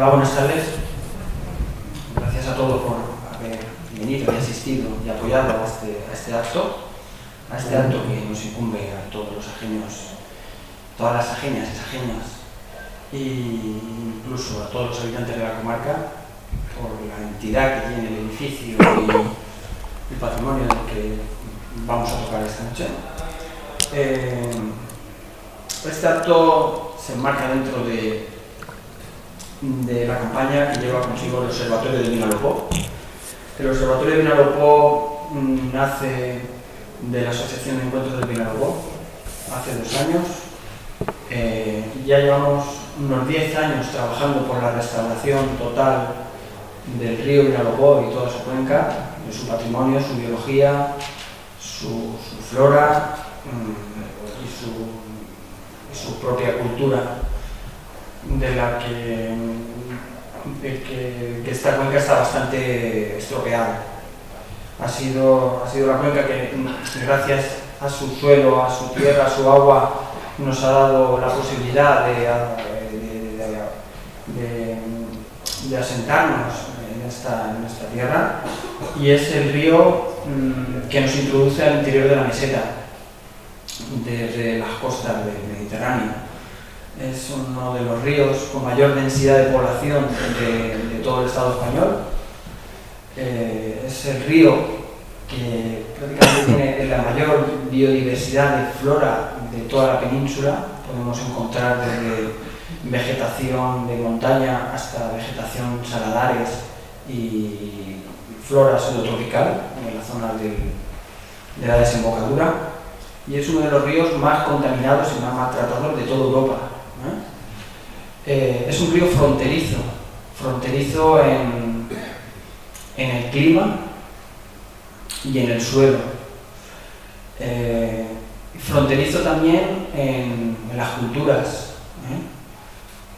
Hola, buenas tardes. Gracias a todos por haber venido y asistido y apoyado a este acto que nos incumbe a todos los ajeños, todas las ajeñas y ajeñas, e incluso a todos los habitantes de la comarca, por la entidad que tiene el edificio y el patrimonio del que vamos a tocar esta noche. Este acto se enmarca dentro de la campaña que lleva consigo el Observatorio de Vinalopó. El Observatorio de Vinalopó nace de la Asociación de Encuentros del Vinalopó hace 2 años. Ya llevamos unos 10 años trabajando por la restauración total del río Vinalopó y toda su cuenca, de su patrimonio, su biología, su flora y su propia cultura, de la que esta cuenca está bastante estropeada. Ha sido la cuenca que, gracias a su suelo, a su tierra, a su agua, nos ha dado la posibilidad de asentarnos en esta tierra, y es el río que nos introduce al interior de la meseta, desde las costas del Mediterráneo. Es uno de los ríos con mayor densidad de población de todo el Estado español. Es el río que prácticamente tiene la mayor biodiversidad de flora de toda la península. Podemos encontrar desde vegetación de montaña hasta vegetación saladares y flora pseudotropical en la zona de la desembocadura, y es uno de los ríos más contaminados y más maltratados de toda Europa. Es un río fronterizo en el clima y en el suelo, fronterizo también en las culturas,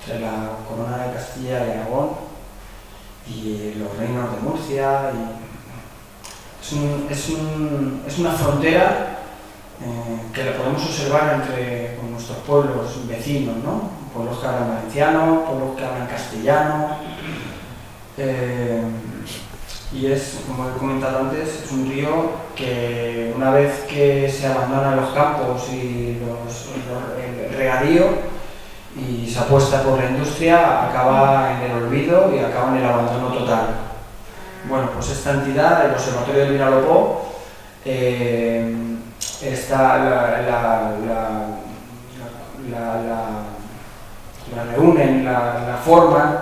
entre la corona de Castilla y Aragón y los reinos de Murcia. Es una frontera que la podemos observar con nuestros pueblos vecinos, ¿no? Pueblos que hablan valenciano, pueblos que hablan castellano, y es, como he comentado antes, es un río que, una vez que se abandonan los campos y el regadío y se apuesta por la industria, acaba en el olvido y acaba en el abandono total. Bueno, pues esta entidad, el Observatorio de Vinalopó, la reúnen, la forman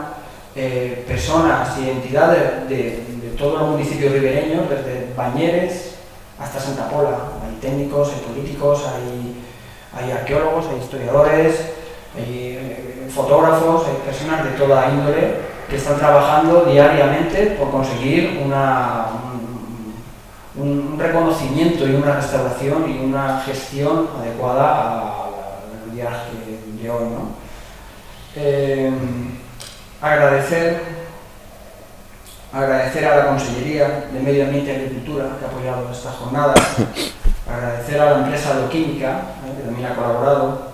personas y entidades de todos los municipios ribereños, desde Bañeres hasta Santa Pola. Hay técnicos, hay políticos, hay arqueólogos, hay historiadores, hay fotógrafos, hay personas de toda índole que están trabajando diariamente por conseguir un reconocimiento y una restauración y una gestión adecuada al viaje de hoy, ¿no? Agradecer a la Consellería de Medio Ambiente y Agricultura, que ha apoyado esta jornada, agradecer a la empresa Loquímica, que también ha colaborado,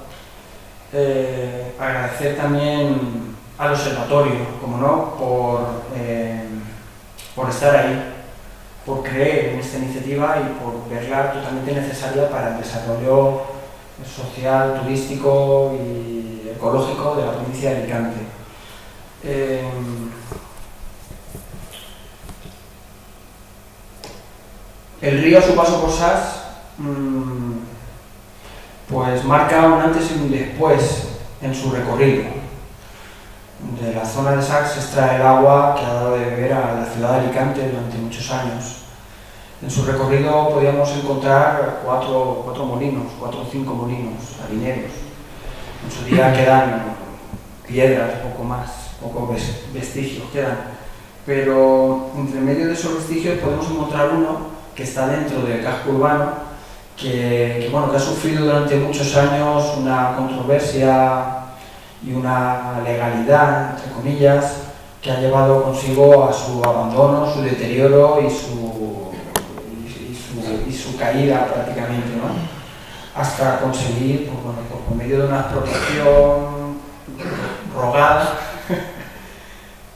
agradecer también al observatorio, como no, por estar ahí, por creer en esta iniciativa y por verla totalmente necesaria para el desarrollo social, turístico y ecológico de la provincia de Alicante. El río, a su paso por Sas, pues marca un antes y un después en su recorrido. De la zona de Sas se extrae el agua que ha dado de beber a la ciudad de Alicante durante muchos años. En su recorrido podíamos encontrar 4 o 5 molinos harineros. En su día quedan piedras, pocos vestigios quedan. Pero entre medio de esos vestigios podemos encontrar uno que está dentro del casco urbano, que ha sufrido durante muchos años una controversia y una legalidad, entre comillas, que ha llevado consigo a su abandono, su deterioro y su caída prácticamente, ¿no? Hasta conseguir, por medio de una expropiación rogada,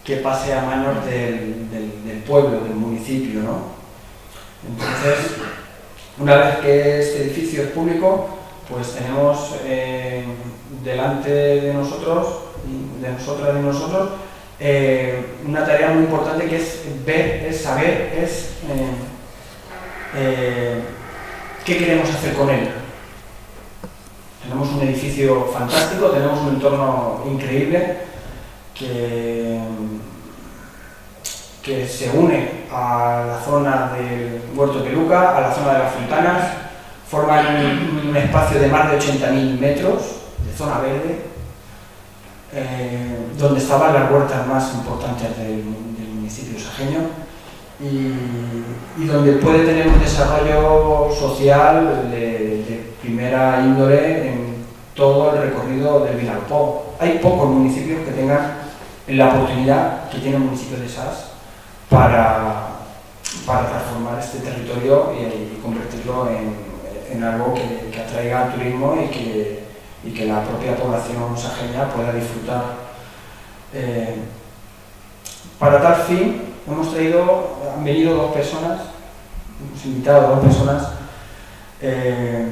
que pase a manos del pueblo, del municipio, ¿no? Entonces, una vez que este edificio es público, pues tenemos delante de nosotros, de nosotras y de nosotros, una tarea muy importante que es ver, es saber, es qué queremos hacer con él. Tenemos un edificio fantástico, tenemos un entorno increíble que se une a la zona del Huerto Peluca, a la zona de las Fontanas, forman un espacio de más de 80.000 metros de zona verde, donde estaban las huertas más importantes del municipio sajeño y donde puede tener un desarrollo social de primera índole en todo el recorrido del Vinalopó. Hay pocos municipios que tengan la oportunidad que tiene el municipio de Sas para transformar este territorio y convertirlo en algo que atraiga al turismo y que la propia población sajeña pueda disfrutar. Para tal fin han venido dos personas, hemos invitado a dos personas que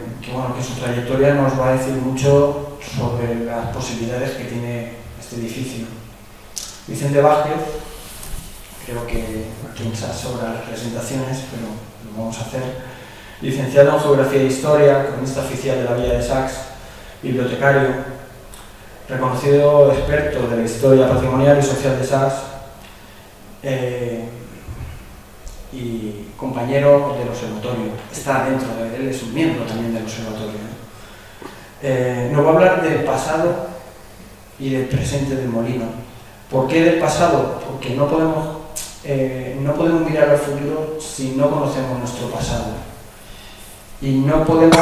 su trayectoria nos va a decir mucho sobre las posibilidades que tiene este edificio. Vicente Vázquez, creo que aquí en SAS sobran las presentaciones, pero lo vamos a hacer. Licenciado en Geografía e Historia, cronista oficial de la Villa de Sacs, bibliotecario, reconocido experto de la historia patrimonial y social de Sacs, y compañero del observatorio. Está dentro de él, es un miembro también del observatorio. Nos va a hablar del pasado y del presente del molino. ¿Por qué del pasado? Porque no podemos mirar al futuro si no conocemos nuestro pasado. Y no podemos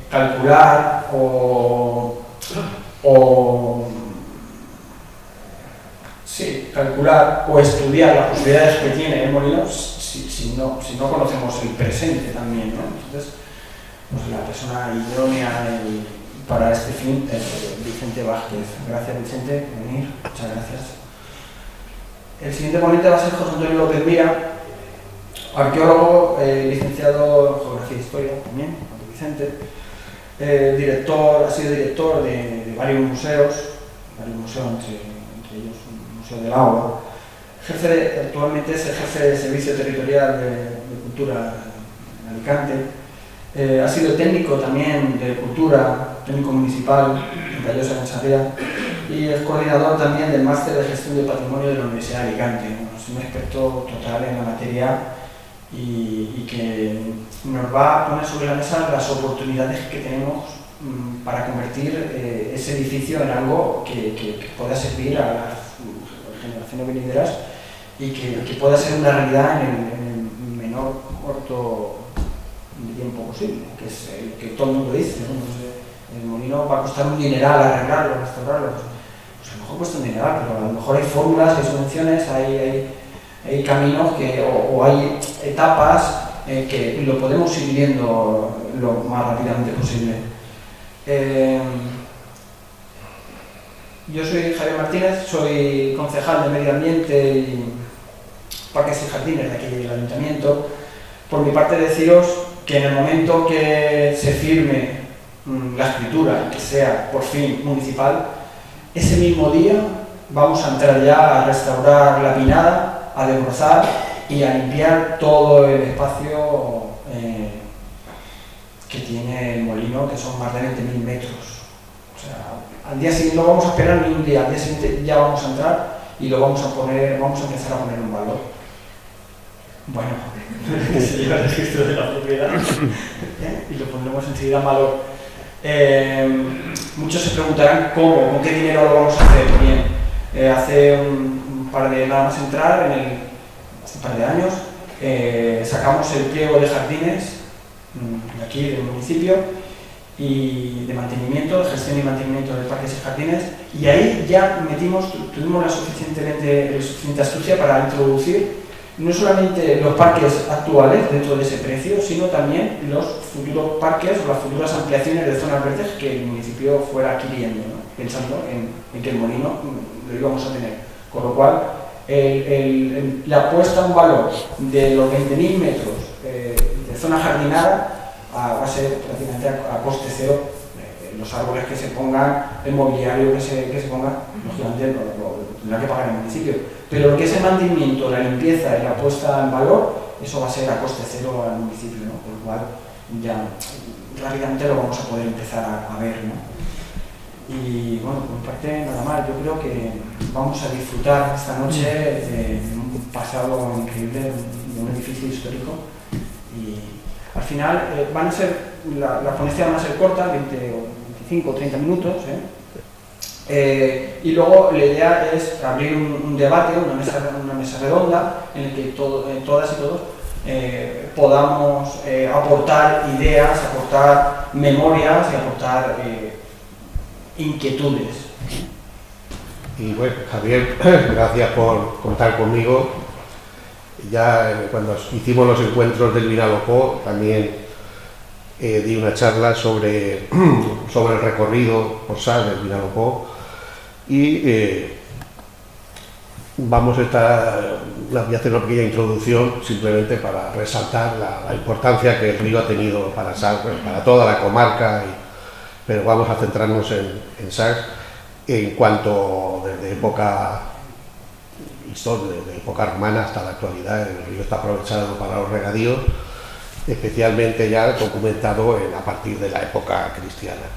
calcular calcular o estudiar las posibilidades que tiene el molino si no conocemos el presente también, ¿no? Entonces, pues la persona idónea para este fin es Vicente Vázquez. Gracias, Vicente, por venir. Muchas gracias. El siguiente ponente va a ser José Antonio López Mira, arqueólogo, licenciado en Geografía e Historia también, como Vicente, ha sido director de varios museos, entre ellos el Museo del Agua. Actualmente es el jefe de Servicio Territorial de Cultura en Alicante. Ha sido técnico también de Cultura, técnico municipal en Callosa, en Sarriá, y es coordinador también del Máster de Gestión de Patrimonio de la Universidad de Alicante. Es un experto total en la materia y que nos va a poner sobre la mesa las oportunidades que tenemos para convertir ese edificio en algo que pueda servir a las generaciones venideras y que pueda ser una realidad en el menor corto tiempo posible, que es el que todo el mundo dice, ¿no? El molino va a costar un dineral arreglarlo, restaurarlo. Pues a lo mejor cuesta un dineral, pero a lo mejor hay fórmulas, hay subvenciones, hay caminos o hay etapas que lo podemos ir viendo lo más rápidamente posible. Yo soy Javier Martínez, soy concejal de Medio Ambiente y Parques y Jardines de aquí del Ayuntamiento. Por mi parte, deciros que en el momento que se firme la escritura, que sea por fin municipal, ese mismo día vamos a entrar ya a restaurar la pinada, a desbrozar y a limpiar todo el espacio que tiene el molino, que son más de 20.000 metros. O sea, al día siguiente no vamos a esperar ni un día, al día siguiente ya vamos a entrar y lo vamos a empezar a poner en valor. Bueno, que se lleva el registro de la propiedad y lo pondremos enseguida en valor. Muchos se preguntarán cómo, con qué dinero lo vamos a hacer. Bien, hace un par de nada más entrar, hace un par de años, sacamos el pliego de jardines de aquí del municipio y de mantenimiento, de gestión y mantenimiento de parques y jardines, y ahí ya tuvimos la suficiente astucia para introducir no solamente los parques actuales dentro de ese precio, sino también los futuros parques o las futuras ampliaciones de zonas verdes que el municipio fuera adquiriendo, ¿no? Pensando en que el molino lo íbamos a tener. Con lo cual, la puesta en valor de los 20.000 metros de zona jardinada va a ser prácticamente a coste cero. Los árboles que se pongan, el mobiliario que se ponga, lógicamente no tendrá que pagar el municipio. Pero lo que es el mantenimiento, la limpieza y la puesta en valor, eso va a ser a coste cero al municipio, ¿no? Por lo cual ya rápidamente lo vamos a poder empezar a ver, ¿no? Y bueno, por mi parte nada más. Yo creo que vamos a disfrutar esta noche de un pasado increíble, de un edificio histórico, y al final las ponencias van a ser cortas, 20 o 25 o 30 minutos, y luego la idea es abrir un debate, una mesa redonda en la que todas y todos podamos aportar ideas, aportar memorias y aportar inquietudes. Y bueno, Javier, gracias por contar conmigo. Ya cuando hicimos los encuentros del Vinalopó también di una charla sobre el recorrido por Sas del Vinalopó, y voy a hacer una pequeña introducción simplemente para resaltar la importancia que el río ha tenido para Sas, para toda la comarca, pero vamos a centrarnos en Sas en cuanto desde época romana hasta la actualidad. El río está aprovechado para los regadíos, especialmente ya documentado a partir de la época cristiana.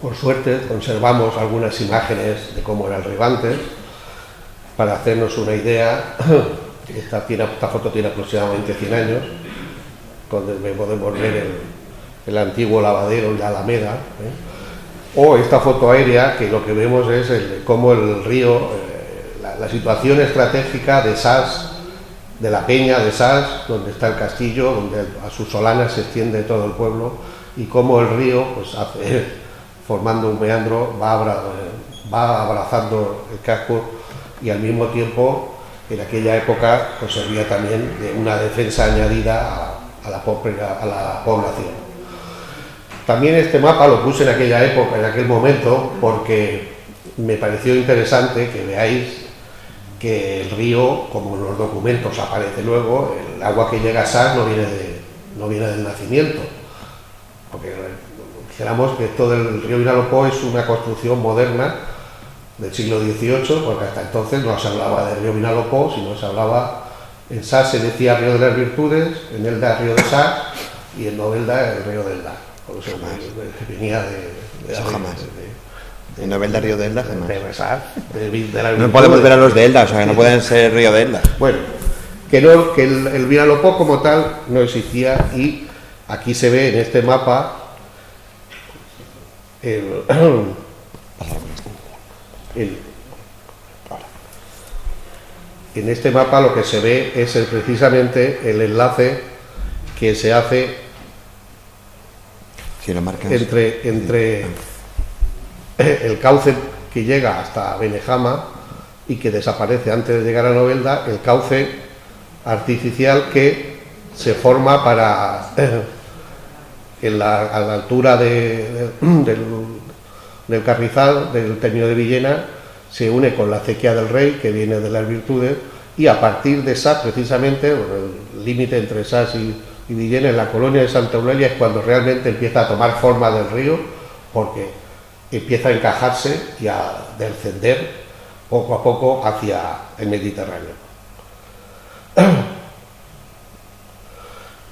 Por suerte conservamos algunas imágenes de cómo era el río antes, para hacernos una idea. Esta foto tiene aproximadamente 100 años, donde podemos ver el antiguo lavadero y la alameda, o esta foto aérea, que lo que vemos es cómo el río, la situación estratégica de Sas, de la peña de Sas, donde está el castillo, donde a sus solanas se extiende todo el pueblo, y cómo el río, pues formando un meandro, va abrazando el casco, y al mismo tiempo en aquella época pues servía también de una defensa añadida a la población. También este mapa lo puse en aquella época, en aquel momento, porque me pareció interesante que veáis que el río, como en los documentos aparece luego, el agua que llega a Sas no viene del nacimiento, porque dijéramos que todo el río Vinalopó es una construcción moderna del siglo XVIII, porque hasta entonces no se hablaba del río Vinalopó, sino se hablaba, en Sas se decía río de las Virtudes, en Elda río de Sas, y en Novelda el río de Elda. Por eso venía de eso jamás. En Novelda, río de Elda, jamás. No podemos ver a los de Elda, o sea, que no pueden ser río de Elda. Bueno, que el Vinalopó como tal no existía, y aquí se ve en este mapa en este mapa lo que se ve es precisamente el enlace que se hace entre el cauce que llega hasta Benejama y que desaparece antes de llegar a Novelda, el cauce artificial que se forma a la altura del Carrizal, del Teño de Villena, se une con la acequia del Rey, que viene de las Virtudes, y a partir de Sas, precisamente, el límite entre Sas y Villena, en la colonia de Santa Eulalia, es cuando realmente empieza a tomar forma del río, porque empieza a encajarse y a descender poco a poco hacia el Mediterráneo.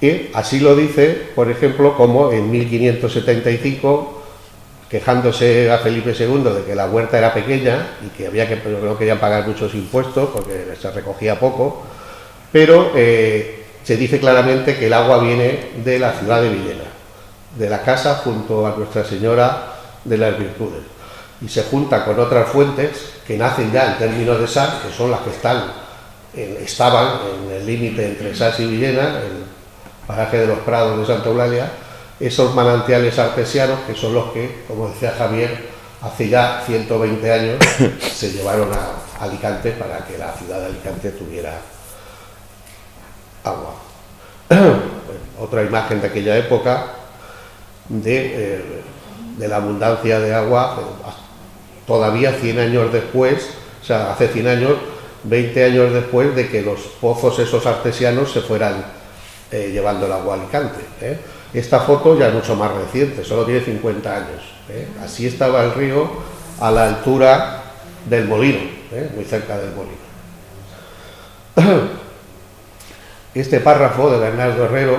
Y así lo dice, por ejemplo, como en 1575, quejándose a Felipe II de que la huerta era pequeña y que pero no querían pagar muchos impuestos porque se recogía poco, pero se dice claramente que el agua viene de la ciudad de Villena, de la casa junto a Nuestra Señora de las Virtudes, y se junta con otras fuentes que nacen ya en términos de Sas, que son las que estaban en el límite entre Sas y Villena, el paraje de los Prados de Santa Eulalia, esos manantiales artesianos que son los que, como decía Javier, hace ya 120 años se llevaron a Alicante para que la ciudad de Alicante tuviera agua. Otra imagen de aquella época de la abundancia de agua todavía 100 años después, o sea, hace 100 años, 20 años después de que los pozos esos artesianos se fueran llevando el agua a Alicante. Esta foto ya es mucho más reciente, solo tiene 50 años. Así estaba el río a la altura del molino, muy cerca del molino. Este párrafo de Bernardo Herrero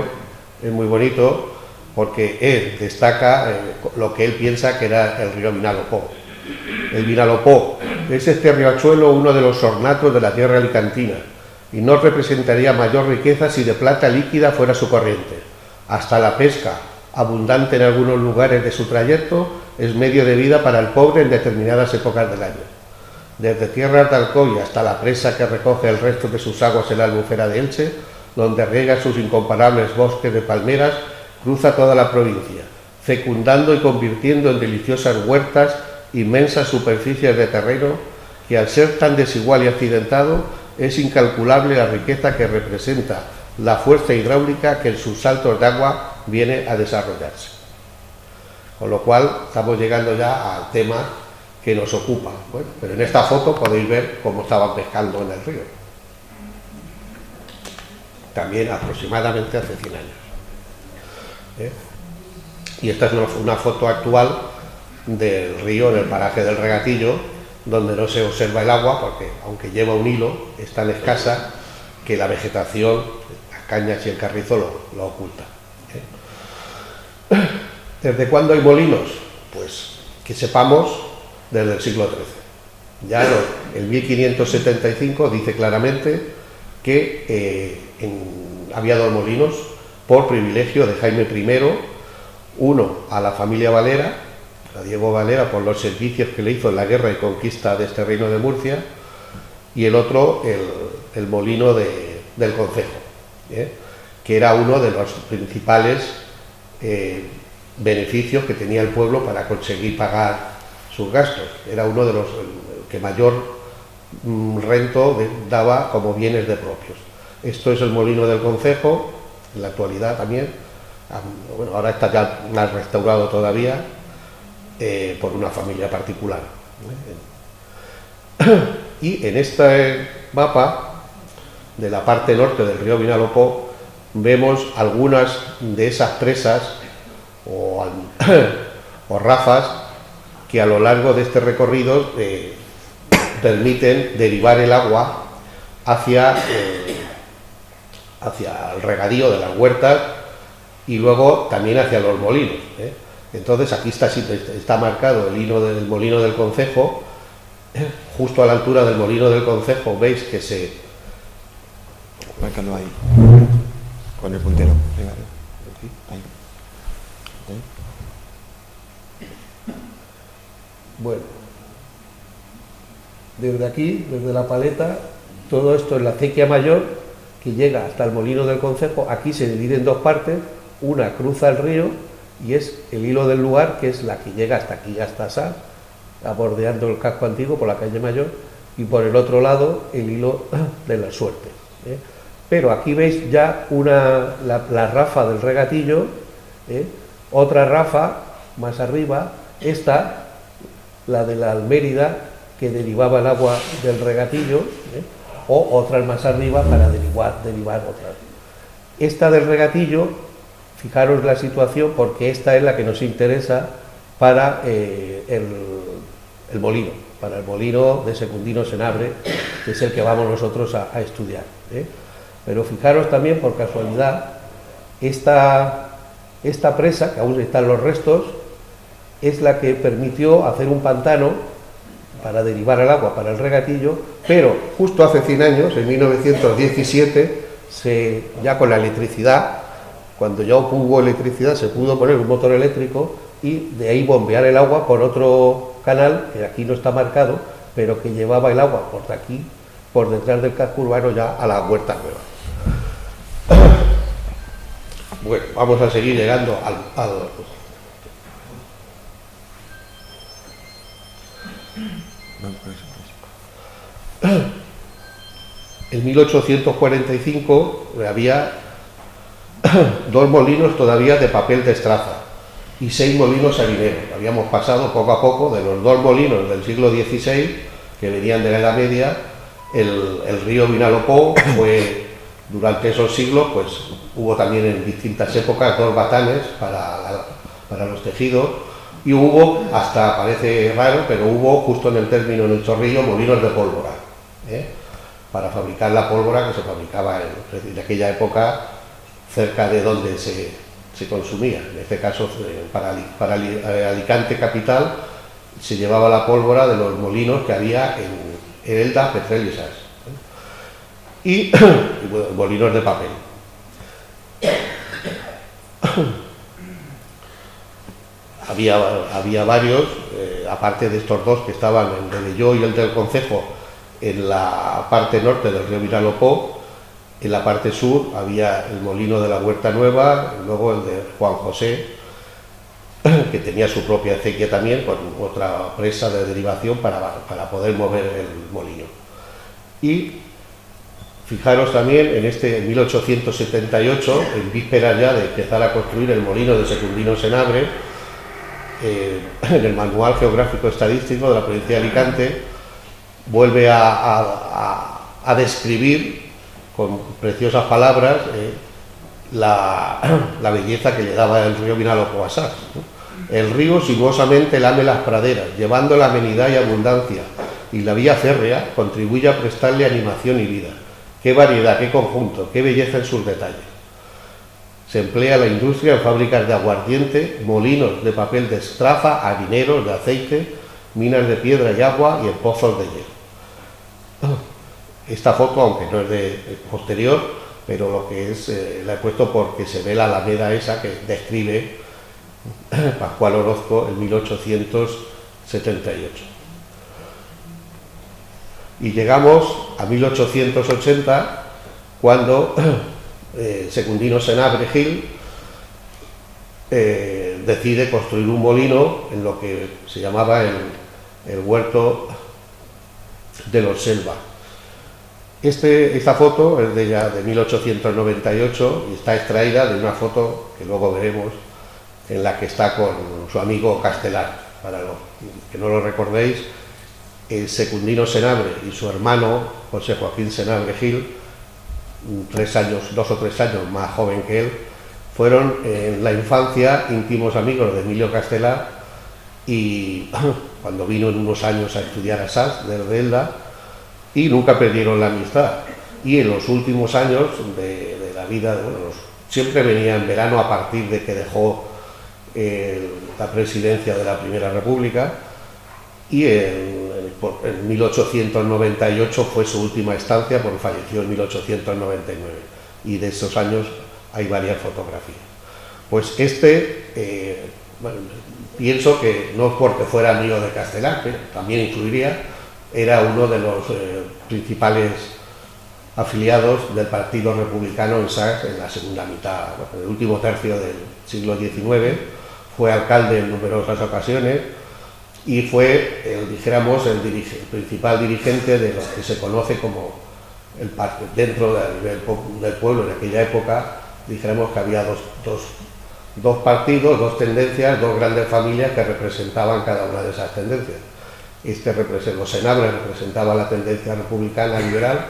es muy bonito porque él destaca lo que él piensa que era el río Vinalopó. El Vinalopó es este riachuelo, uno de los ornatos de la tierra alicantina, y no representaría mayor riqueza si de plata líquida fuera su corriente. Hasta la pesca, abundante en algunos lugares de su trayecto, es medio de vida para el pobre en determinadas épocas del año. Desde Tierras de Alcoy hasta la presa que recoge el resto de sus aguas en la Albufera de Elche, donde riega sus incomparables bosques de palmeras, cruza toda la provincia, fecundando y convirtiendo en deliciosas huertas inmensas superficies de terreno que, al ser tan desigual y accidentado, es incalculable la riqueza que representa la fuerza hidráulica que en sus saltos de agua viene a desarrollarse. Con lo cual estamos llegando ya al tema que nos ocupa. Bueno, pero en esta foto podéis ver cómo estaban pescando en el río. También aproximadamente hace 100 años. Y esta es una foto actual del río en el paraje del Regatillo, donde no se observa el agua porque, aunque lleva un hilo, es tan escasa que la vegetación, las cañas y el carrizo lo oculta. ¿Desde cuándo hay molinos? Pues que sepamos, desde el siglo XIII. Ya el 1575 dice claramente que había dos molinos por privilegio de Jaime I, uno a la familia Valera, a Diego Valera, por los servicios que le hizo en la guerra y conquista de este reino de Murcia, y el otro el molino del concejo, que era uno de los principales beneficios que tenía el pueblo para conseguir pagar sus gastos. Era uno de los que mayor rento daba como bienes de propios. Esto es el molino del concejo, en la actualidad también. Bueno, ahora está ya más restaurado todavía por una familia particular. Y en este mapa de la parte norte del río Vinalopó vemos algunas de esas presas o rafas que a lo largo de este recorrido permiten derivar el agua hacia el regadío de las huertas y luego también hacia los molinos. Entonces aquí está marcado el hilo del molino del concejo. Justo a la altura del molino del concejo veis que se... Márcalo ahí, con el puntero. Venga, ahí. Bueno, desde aquí, desde la paleta, todo esto es la acequia mayor que llega hasta el molino del concejo. Aquí se divide en dos partes, una cruza el río y es el hilo del lugar, que es la que llega hasta aquí, hasta Sá, bordeando el casco antiguo por la calle Mayor, y por el otro lado el hilo de la Suerte. Pero aquí veis ya la rafa del Regatillo, otra rafa más arriba, esta, la de la Almérida, que derivaba el agua del Regatillo, o otras más arriba para derivar otras. Esta del Regatillo, fijaros la situación, porque esta es la que nos interesa para el molino, para el molino de Secundino Senabre, que es el que vamos nosotros a estudiar. Pero fijaros también, por casualidad, esta presa, que aún están los restos, es la que permitió hacer un pantano para derivar el agua para el Regatillo, pero justo hace 100 años, en 1917, ya con la electricidad, cuando ya hubo electricidad, se pudo poner un motor eléctrico y de ahí bombear el agua por otro canal, que aquí no está marcado, pero que llevaba el agua por aquí, por detrás del casco urbano, ya a la Huerta Nueva. Bueno, vamos a seguir llegando al en 1845 había dos molinos todavía de papel de estraza, y 6 molinos harineros. Habíamos pasado poco a poco de los 2 molinos del siglo XVI, que venían de la Edad Media. El río Vinalopó fue, durante esos siglos, pues hubo también en distintas épocas 2 batanes para los tejidos, y hubo, hasta parece raro, pero hubo justo en el término, en el Chorrillo, molinos de pólvora, para fabricar la pólvora que se fabricaba en aquella época cerca de donde se consumía. En este caso, para Alicante capital, se llevaba la pólvora de los molinos que había en Elda, Petrel y Sas, y bueno, molinos de papel. Había varios, aparte de estos 2 que estaban, el de Belló y el del Concejo, en la parte norte del río Vinalopó. En la parte sur había el molino de la Huerta Nueva, y luego el de Juan José, que tenía su propia acequia también, con otra presa de derivación para poder mover el molino. Y fijaros también en 1878, en vísperas ya de empezar a construir el molino de Secundino Senabre, en el Manual Geográfico Estadístico de la provincia de Alicante, vuelve a describir con preciosas palabras la belleza que le daba el río Vinalopó a Sas. El río sinuosamente lame las praderas, llevando la amenidad y abundancia, y la vía férrea contribuye a prestarle animación y vida. Qué variedad, qué conjunto, qué belleza en sus detalles. Se emplea la industria en fábricas de aguardiente, molinos de papel de estraza, harineros de aceite, minas de piedra y agua y en pozos de hielo. Esta foto, aunque no es de posterior, pero lo que es, la he puesto porque se ve la alameda esa que describe Pascual Orozco en 1878. Y llegamos a 1880, cuando Secundino Senabre Gil decide construir un molino en lo que se llamaba el huerto de los Selva. Esta foto es de 1898 y está extraída de una foto que luego veremos, en la que está con su amigo Castelar. Para los que no lo recordéis, Secundino Senabre y su hermano José Joaquín Senabre Gil, 2 o 3 años más joven que él, fueron en la infancia íntimos amigos de Emilio Castelar, y cuando vino en unos años a estudiar a Sas desde Elda, y nunca perdieron la amistad. Y en los últimos años de la vida, siempre venía en verano a partir de que dejó la presidencia de la Primera República, y en 1898 fue su última estancia, porque falleció en 1899, y de esos años hay varias fotografías. Pues pienso que no es porque fuera amigo de Castelar, pero también influiría, era uno de los principales afiliados del Partido Republicano en Sas en la segunda mitad, en el último tercio del siglo XIX. Fue alcalde en numerosas ocasiones y fue, el principal dirigente de lo que se conoce como el partido. Dentro del pueblo en aquella época, dijéramos que había dos partidos, 2 tendencias, 2 grandes familias que representaban cada una de esas tendencias. Los Senabre representaban la tendencia republicana liberal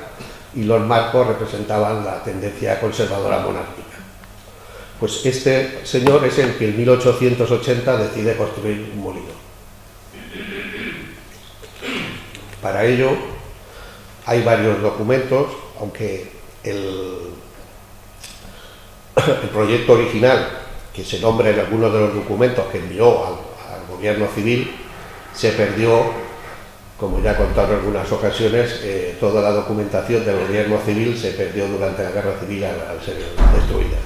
y los Marcos representaban la tendencia conservadora monárquica. Pues este señor es el que en 1880 decide construir un molino. Para ello hay varios documentos, aunque el proyecto original, que se nombra en algunos de los documentos que envió al gobierno civil, se perdió, como ya he contado en algunas ocasiones, toda la documentación del gobierno civil se perdió durante la guerra civil al ser destruida.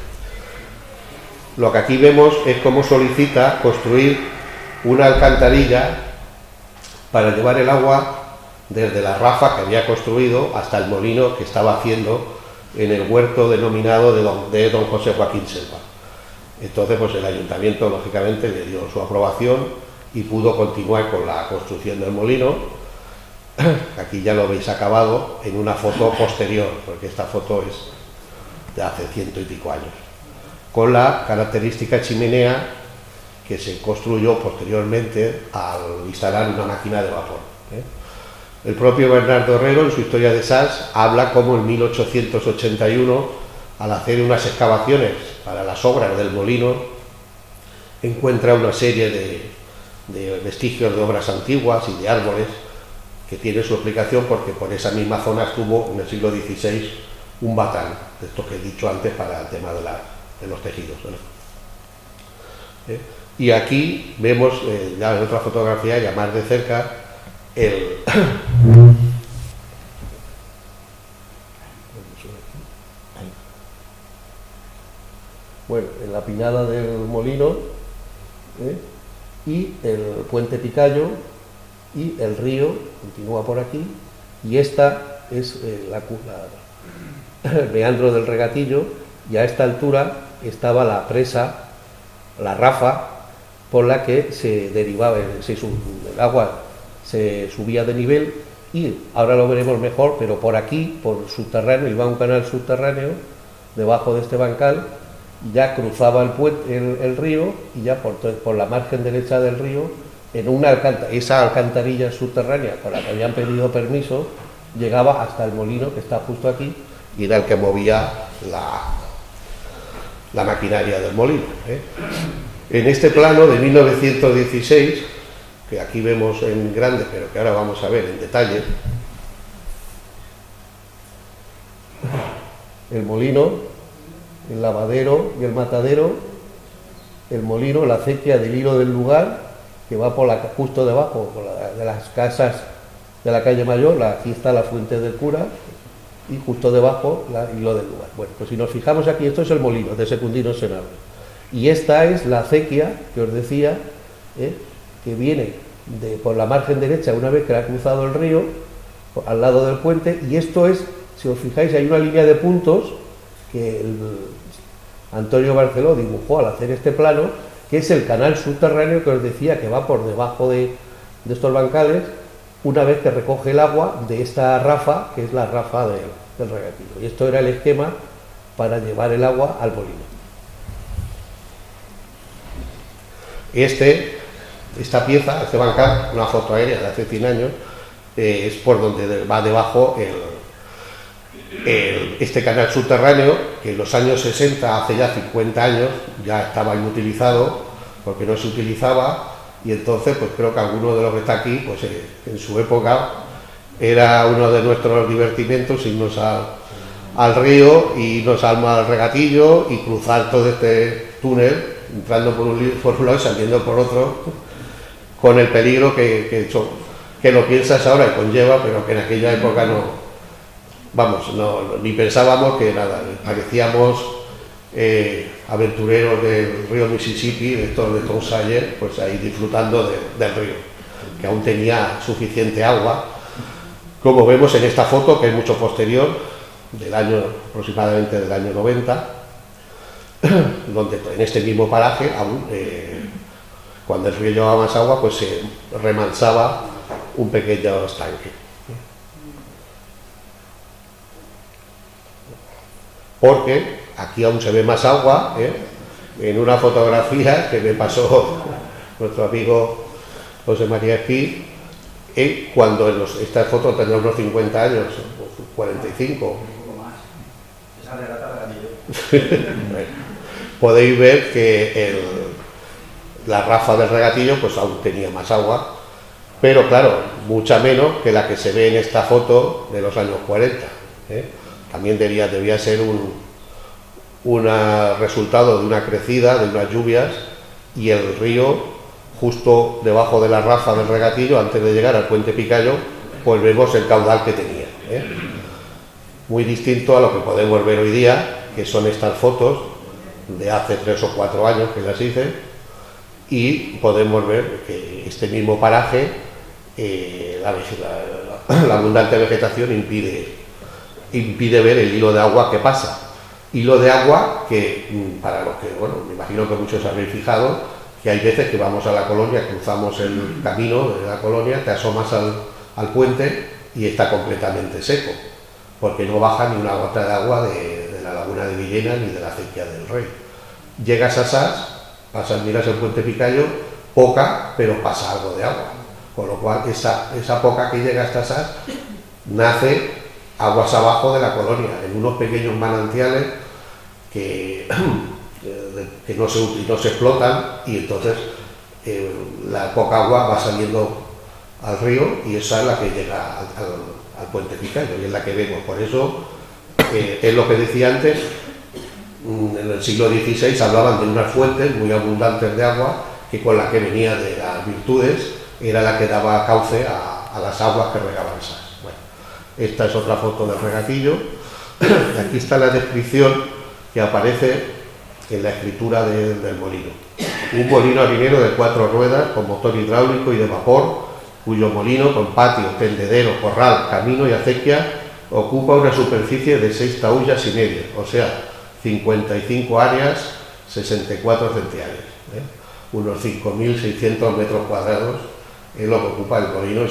Lo que aquí vemos es cómo solicita construir una alcantarilla para llevar el agua desde la rafa que había construido hasta el molino que estaba haciendo en el huerto denominado de don José Joaquín Selva. Entonces, pues el ayuntamiento, lógicamente, le dio su aprobación y pudo continuar con la construcción del molino. Aquí ya lo veis acabado en una foto posterior, porque esta foto es de hace 100 y pico años, con la característica chimenea que se construyó posteriormente al instalar una máquina de vapor. El propio Bernardo Herrero, en su Historia de Sas, habla como en 1881, al hacer unas excavaciones para las obras del molino, encuentra una serie de vestigios de obras antiguas y de árboles que tiene su explicación porque por esa misma zona estuvo en el siglo XVI un batán, de esto que he dicho antes para el tema de los tejidos, ¿no? Y aquí vemos, ya en otra fotografía, ya más de cerca, bueno, en la pinada del molino, y el puente Picayo, y el río continúa por aquí, y esta es el meandro del Regatillo, y a esta altura estaba la presa, la rafa, por la que se derivaba, el agua se subía de nivel, y ahora lo veremos mejor, pero por aquí, por subterráneo, iba un canal subterráneo debajo de este bancal, y ya cruzaba el río, y ya por la margen derecha del río, en esa alcantarilla subterránea por la que habían pedido permiso, llegaba hasta el molino que está justo aquí, y era el que movía la maquinaria del molino. En este plano de 1916, que aquí vemos en grande, pero que ahora vamos a ver en detalle, el molino, el lavadero y el matadero, el molino, la acequia del hilo del lugar, que va justo debajo de las casas de la calle Mayor, aquí está la fuente del cura, y justo debajo el hilo del lugar. Bueno, pues si nos fijamos aquí, esto es el molino de Secundino Senable, y esta es la acequia que os decía, que viene por la margen derecha una vez que ha cruzado el río, al lado del puente, y esto es, si os fijáis, hay una línea de puntos que Antonio Barceló dibujó al hacer este plano, que es el canal subterráneo que os decía que va por debajo de estos bancales, una vez que recoge el agua de esta rafa, que es la rafa del Regatillo. Y esto era el esquema para llevar el agua al molino. Esta pieza, este bancal, una foto aérea de hace 100 años, es por donde va debajo este canal subterráneo, que en los años 60, hace ya 50 años, ya estaba inutilizado porque no se utilizaba, y entonces pues creo que alguno de los que está aquí, pues en su época era uno de nuestros divertimentos, irnos al río, irnos al Regatillo y cruzar todo este túnel, entrando por un lado y saliendo por otro, con el peligro que lo piensas ahora y conlleva, pero que en aquella época ni pensábamos que nada, parecíamos aventureros del río Mississippi, de Tom Sawyer, pues ahí disfrutando del río, que aún tenía suficiente agua, como vemos en esta foto, que es mucho posterior, aproximadamente del año 90, donde en este mismo paraje, aún, cuando el río llevaba más agua, pues se remansaba un pequeño estanque. Porque aquí aún se ve más agua, en una fotografía que me pasó nuestro amigo José María Espí, cuando esta foto tendrá unos 50 años, 45. Bueno, podéis ver que la rafa del Regatillo pues aún tenía más agua, pero claro, mucha menos que la que se ve en esta foto de los años 40. También debía ser un resultado de una crecida, de unas lluvias, y el río, justo debajo de la rafa del Regatillo, antes de llegar al puente Picayo, pues vemos el caudal que tenía. Muy distinto a lo que podemos ver hoy día, que son estas fotos de hace 3 o 4 años que las hice, y podemos ver que este mismo paraje, la abundante vegetación impide ver el hilo de agua que pasa. Hilo de agua que, para los que, me imagino que muchos habréis fijado, que hay veces que vamos a la colonia, cruzamos el camino de la colonia, te asomas al puente y está completamente seco, porque no baja ni una gota de agua de la laguna de Villena ni de la acequia del Rey. Llegas a Sas miras el puente Picayo, poca, pero pasa algo de agua. Con lo cual, esa poca que llega hasta Sas nace aguas abajo de la colonia, en unos pequeños manantiales que no se explotan, y entonces la poca agua va saliendo al río, y esa es la que llega al puente Picayo, y es la que vemos. Por eso, es lo que decía antes, en el siglo XVI hablaban de unas fuentes muy abundantes de agua, que con la que venía de las virtudes era la que daba cauce a las aguas que regaban Sas. Bueno, esta es otra foto del regatillo. Aquí está la descripción que aparece en la escritura del molino. Un molino harinero de 4 ruedas con motor hidráulico y de vapor, cuyo molino, con patio, tendedero, corral, camino y acequia, ocupa una superficie de 6 taullas y medio, o sea, 55 áreas, 64 centiáreas, unos 5.600 metros cuadrados es lo que ocupa el molino.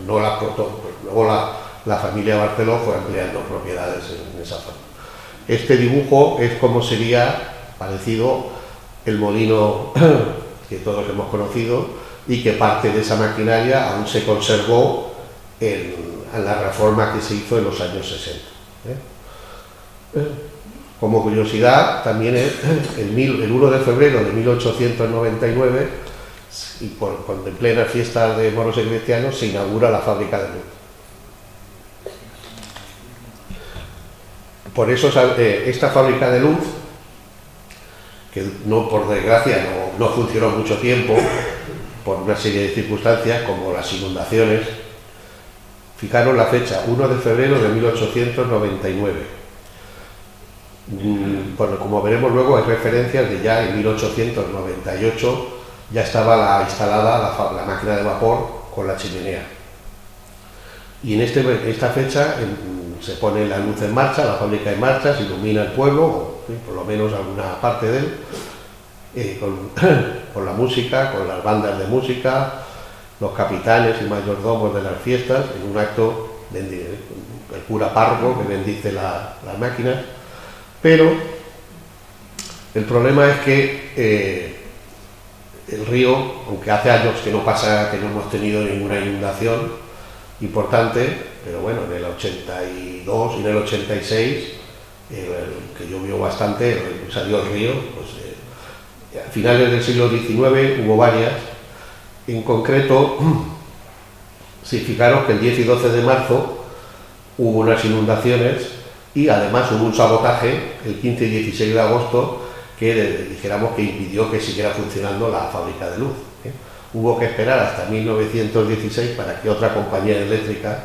No la cortó, luego la familia Barceló fue ampliando propiedades en esa zona. Este dibujo es como sería parecido el molino que todos hemos conocido, y que parte de esa maquinaria aún se conservó en la reforma que se hizo en los años 60. Como curiosidad, también el 1 de febrero de 1899, y en plena fiesta de moros y cristianos, se inaugura la fábrica de luz. Por eso esta fábrica de luz, que no, por desgracia no funcionó mucho tiempo por una serie de circunstancias como las inundaciones, fijaron la fecha, 1 de febrero de 1899. Bueno, como veremos luego, hay referencias de ya en 1898 ya estaba instalada la máquina de vapor con la chimenea. Y en esta fecha se pone la luz en marcha, la fábrica en marcha, se ilumina el pueblo, o por lo menos alguna parte de él, con la música, con las bandas de música, los capitanes y mayordomos de las fiestas, en un acto, el cura párroco que bendice las máquinas. Pero el problema es que el río, aunque hace años que no hemos tenido ninguna inundación importante, pero bueno, en el 82 y en el 86, que llovió bastante, salió el río, pues, a finales del siglo XIX hubo varias. En concreto, si fijaros que el 10 y 12 de marzo hubo unas inundaciones, y además hubo un sabotaje el 15 y 16 de agosto que dijéramos que impidió que siguiera funcionando la fábrica de luz. Hubo que esperar hasta 1916 para que otra compañía eléctrica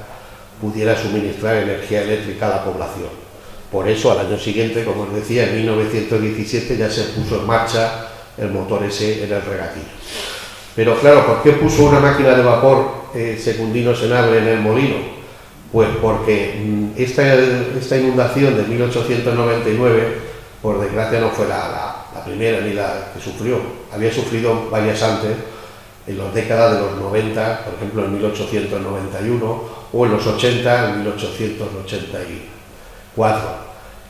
pudiera suministrar energía eléctrica a la población. Por eso, al año siguiente, como os decía, en 1917 ya se puso en marcha el motor ese en el regatillo. Pero claro, ¿por qué puso una máquina de vapor Secundino Senable en el molino? Pues porque esta inundación de 1899, por desgracia, no fue la primera ni la que sufrió. Había sufrido varias antes, en las décadas de los 90, por ejemplo en 1891, o en los 80, en 1884.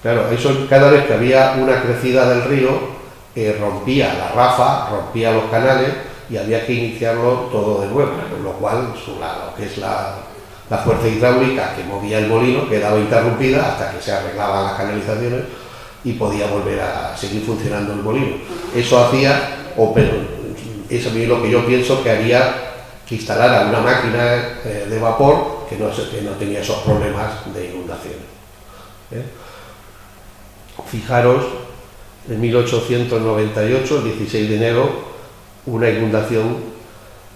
Claro, eso, cada vez que había una crecida del río, rompía la rafa, rompía los canales, y había que iniciarlo todo de nuevo, con lo cual lo que es la fuerza hidráulica que movía el molino quedaba interrumpida hasta que se arreglaban las canalizaciones y podía volver a seguir funcionando el molino. Eso hacía, eso es lo que yo pienso que haría que instalara una máquina de vapor que no tenía esos problemas de inundación. Fijaros, en 1898, el 16 de enero, una inundación,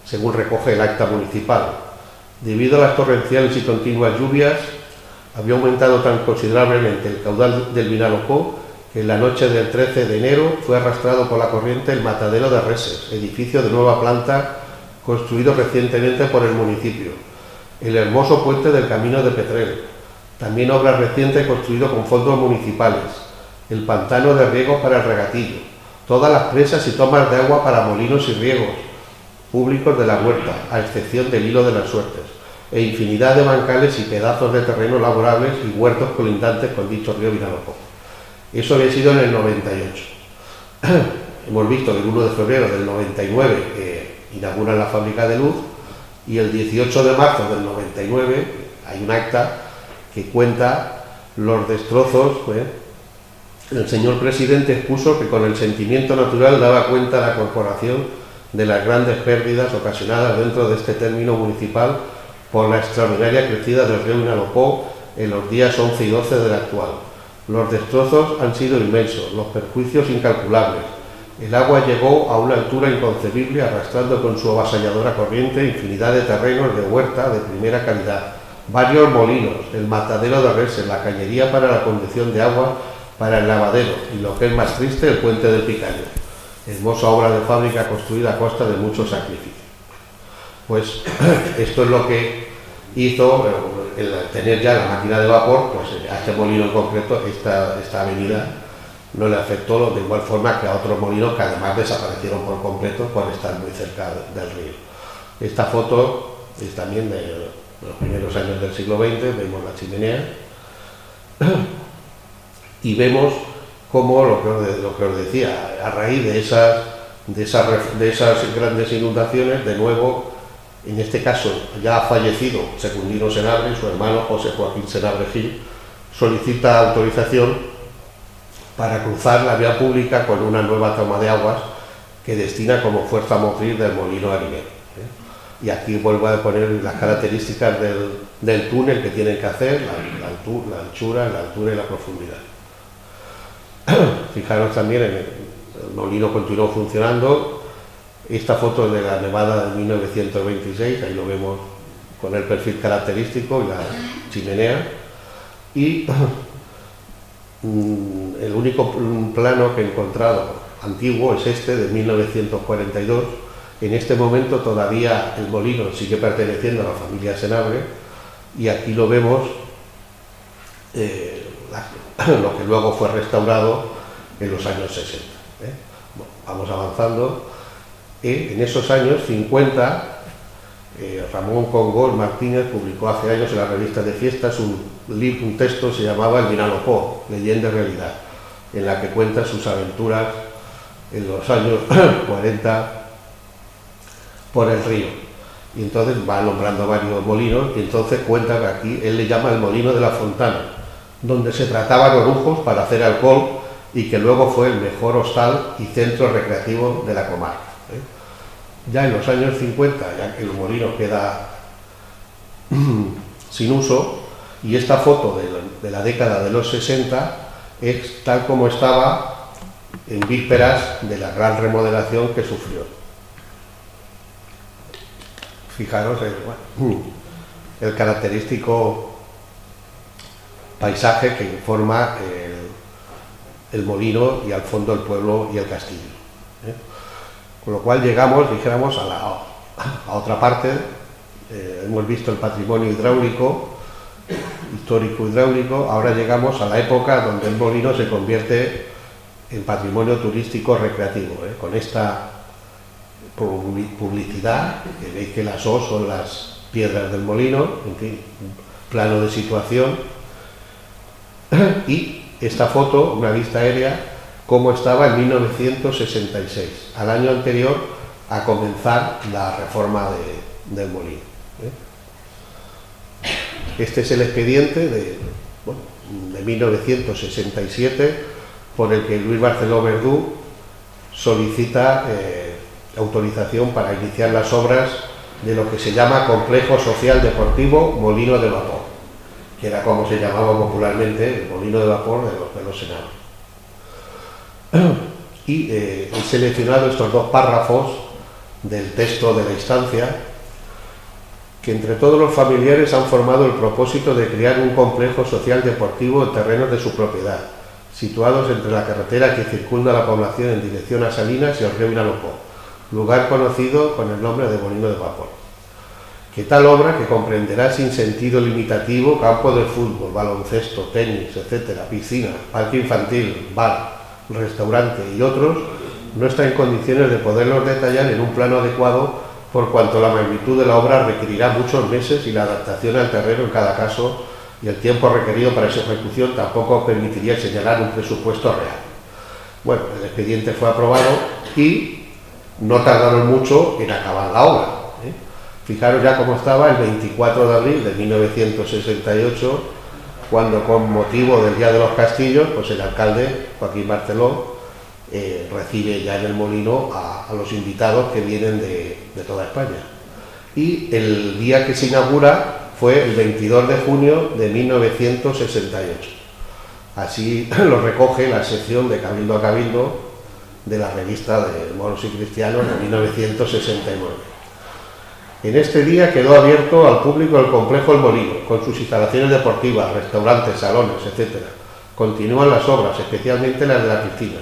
según recoge el acta municipal. Debido a las torrenciales y continuas lluvias, había aumentado tan considerablemente el caudal del Vinalopó que en la noche del 13 de enero fue arrastrado por la corriente el Matadero de Reses, edificio de nueva planta construido recientemente por el municipio, el hermoso puente del Camino de Petrel, también obra reciente construido con fondos municipales, el pantano de riego para el regatillo, todas las presas y tomas de agua para molinos y riegos públicos de la huerta, a excepción del Hilo de las Suertes, e infinidad de bancales y pedazos de terreno laborables y huertos colindantes con dicho río Vinalopó. Eso había sido en el 98. hemos visto que el 1 de febrero del 99 inauguran la fábrica de luz, y el 18 de marzo del 99 hay un acta que cuenta los destrozos. El señor presidente expuso que con el sentimiento natural daba cuenta a la corporación de las grandes pérdidas ocasionadas dentro de este término municipal por la extraordinaria crecida del río Vinalopó en los días 11 y 12 del actual. Los destrozos han sido inmensos, los perjuicios incalculables. El agua llegó a una altura inconcebible, arrastrando con su avasalladora corriente infinidad de terrenos de huerta de primera calidad, varios molinos, el matadero de reses, la cañería para la conducción de agua para el lavadero y, lo que es más triste, el puente del Picaño, hermosa obra de fábrica construida a costa de muchos sacrificios. Pues esto es lo que hizo el tener ya la máquina de vapor. Pues a este molino en concreto, esta avenida no le afectó de igual forma que a otros molinos que además desaparecieron por completo por estar muy cerca del río. Esta foto es también de los primeros años del siglo XX, vemos la chimenea y vemos cómo, lo que os decía, a raíz de esas grandes inundaciones, de nuevo, en este caso ya ha fallecido Secundino Senabre, su hermano José Joaquín Senabre Gil, solicita autorización para cruzar la vía pública con una nueva toma de aguas que destina como fuerza motriz del molino harinero. Y aquí vuelvo a poner las características del túnel que tienen que hacer, la anchura, la altura y la profundidad. Fijaros también en el molino continuó funcionando. Esta foto es de la nevada de 1926, ahí lo vemos con el perfil característico y la chimenea. Y el único plano que he encontrado antiguo es este de 1942. En este momento todavía el molino sigue perteneciendo a la familia Senabre, y aquí lo vemos, lo que luego fue restaurado en los años 60. Bueno, vamos avanzando. En esos años 50, Ramón Congol Martínez publicó hace años en la revista de fiestas un texto, se llamaba El Vinalopó, leyenda y realidad, en la que cuenta sus aventuras en los años 40 por el río. Y entonces va nombrando varios molinos, y entonces cuenta que aquí él le llama el molino de la Fontana, donde se trataban orujos para hacer alcohol, y que luego fue el mejor hostal y centro recreativo de la comarca. Ya en los años 50, ya que el molino queda sin uso, y esta foto de la década de los 60 es tal como estaba en vísperas de la gran remodelación que sufrió. Fijaros el característico paisaje que forma el molino, y al fondo el pueblo y el castillo. Con lo cual llegamos, dijéramos, a otra parte. Hemos visto el patrimonio hidráulico, histórico hidráulico. Ahora llegamos a la época donde el molino se convierte en patrimonio turístico recreativo, con esta publicidad, que veis que las O son las piedras del molino, en fin, un plano de situación, y esta foto, una vista aérea, cómo estaba en 1966, al año anterior a comenzar la reforma del molino. Este es el expediente de 1967, por el que Luis Barceló Verdú solicita autorización para iniciar las obras de lo que se llama Complejo Social Deportivo Molino de Vapor, que era como se llamaba popularmente el molino de vapor de los Senabre. Y he seleccionado estos dos párrafos del texto de la instancia, que entre todos los familiares han formado el propósito de crear un complejo social deportivo en terrenos de su propiedad, situados entre la carretera que circunda la población en dirección a Salinas y el río Vinalopó, lugar conocido con el nombre de molino de vapor. Que tal obra, que comprenderá sin sentido limitativo campo de fútbol, baloncesto, tenis, etcétera, piscina, parque infantil, bar, restaurante y otros, no está en condiciones de poderlos detallar en un plano adecuado, por cuanto la magnitud de la obra requerirá muchos meses y la adaptación al terreno en cada caso, y el tiempo requerido para su ejecución tampoco permitiría señalar un presupuesto real. Bueno, el expediente fue aprobado y no tardaron mucho en acabar la obra. Fijaros ya cómo estaba el 24 de abril de 1968, cuando con motivo del Día de los Castillos, pues el alcalde Joaquín Barceló recibe ya en el molino a los invitados que vienen de toda España. Y el día que se inaugura fue el 22 de junio de 1968. Así lo recoge la sección de Cabildo a Cabildo de la revista de Moros y Cristianos de 1969. En este día quedó abierto al público el complejo El Molino, con sus instalaciones deportivas, restaurantes, salones, etc. Continúan las obras, especialmente las de la piscina.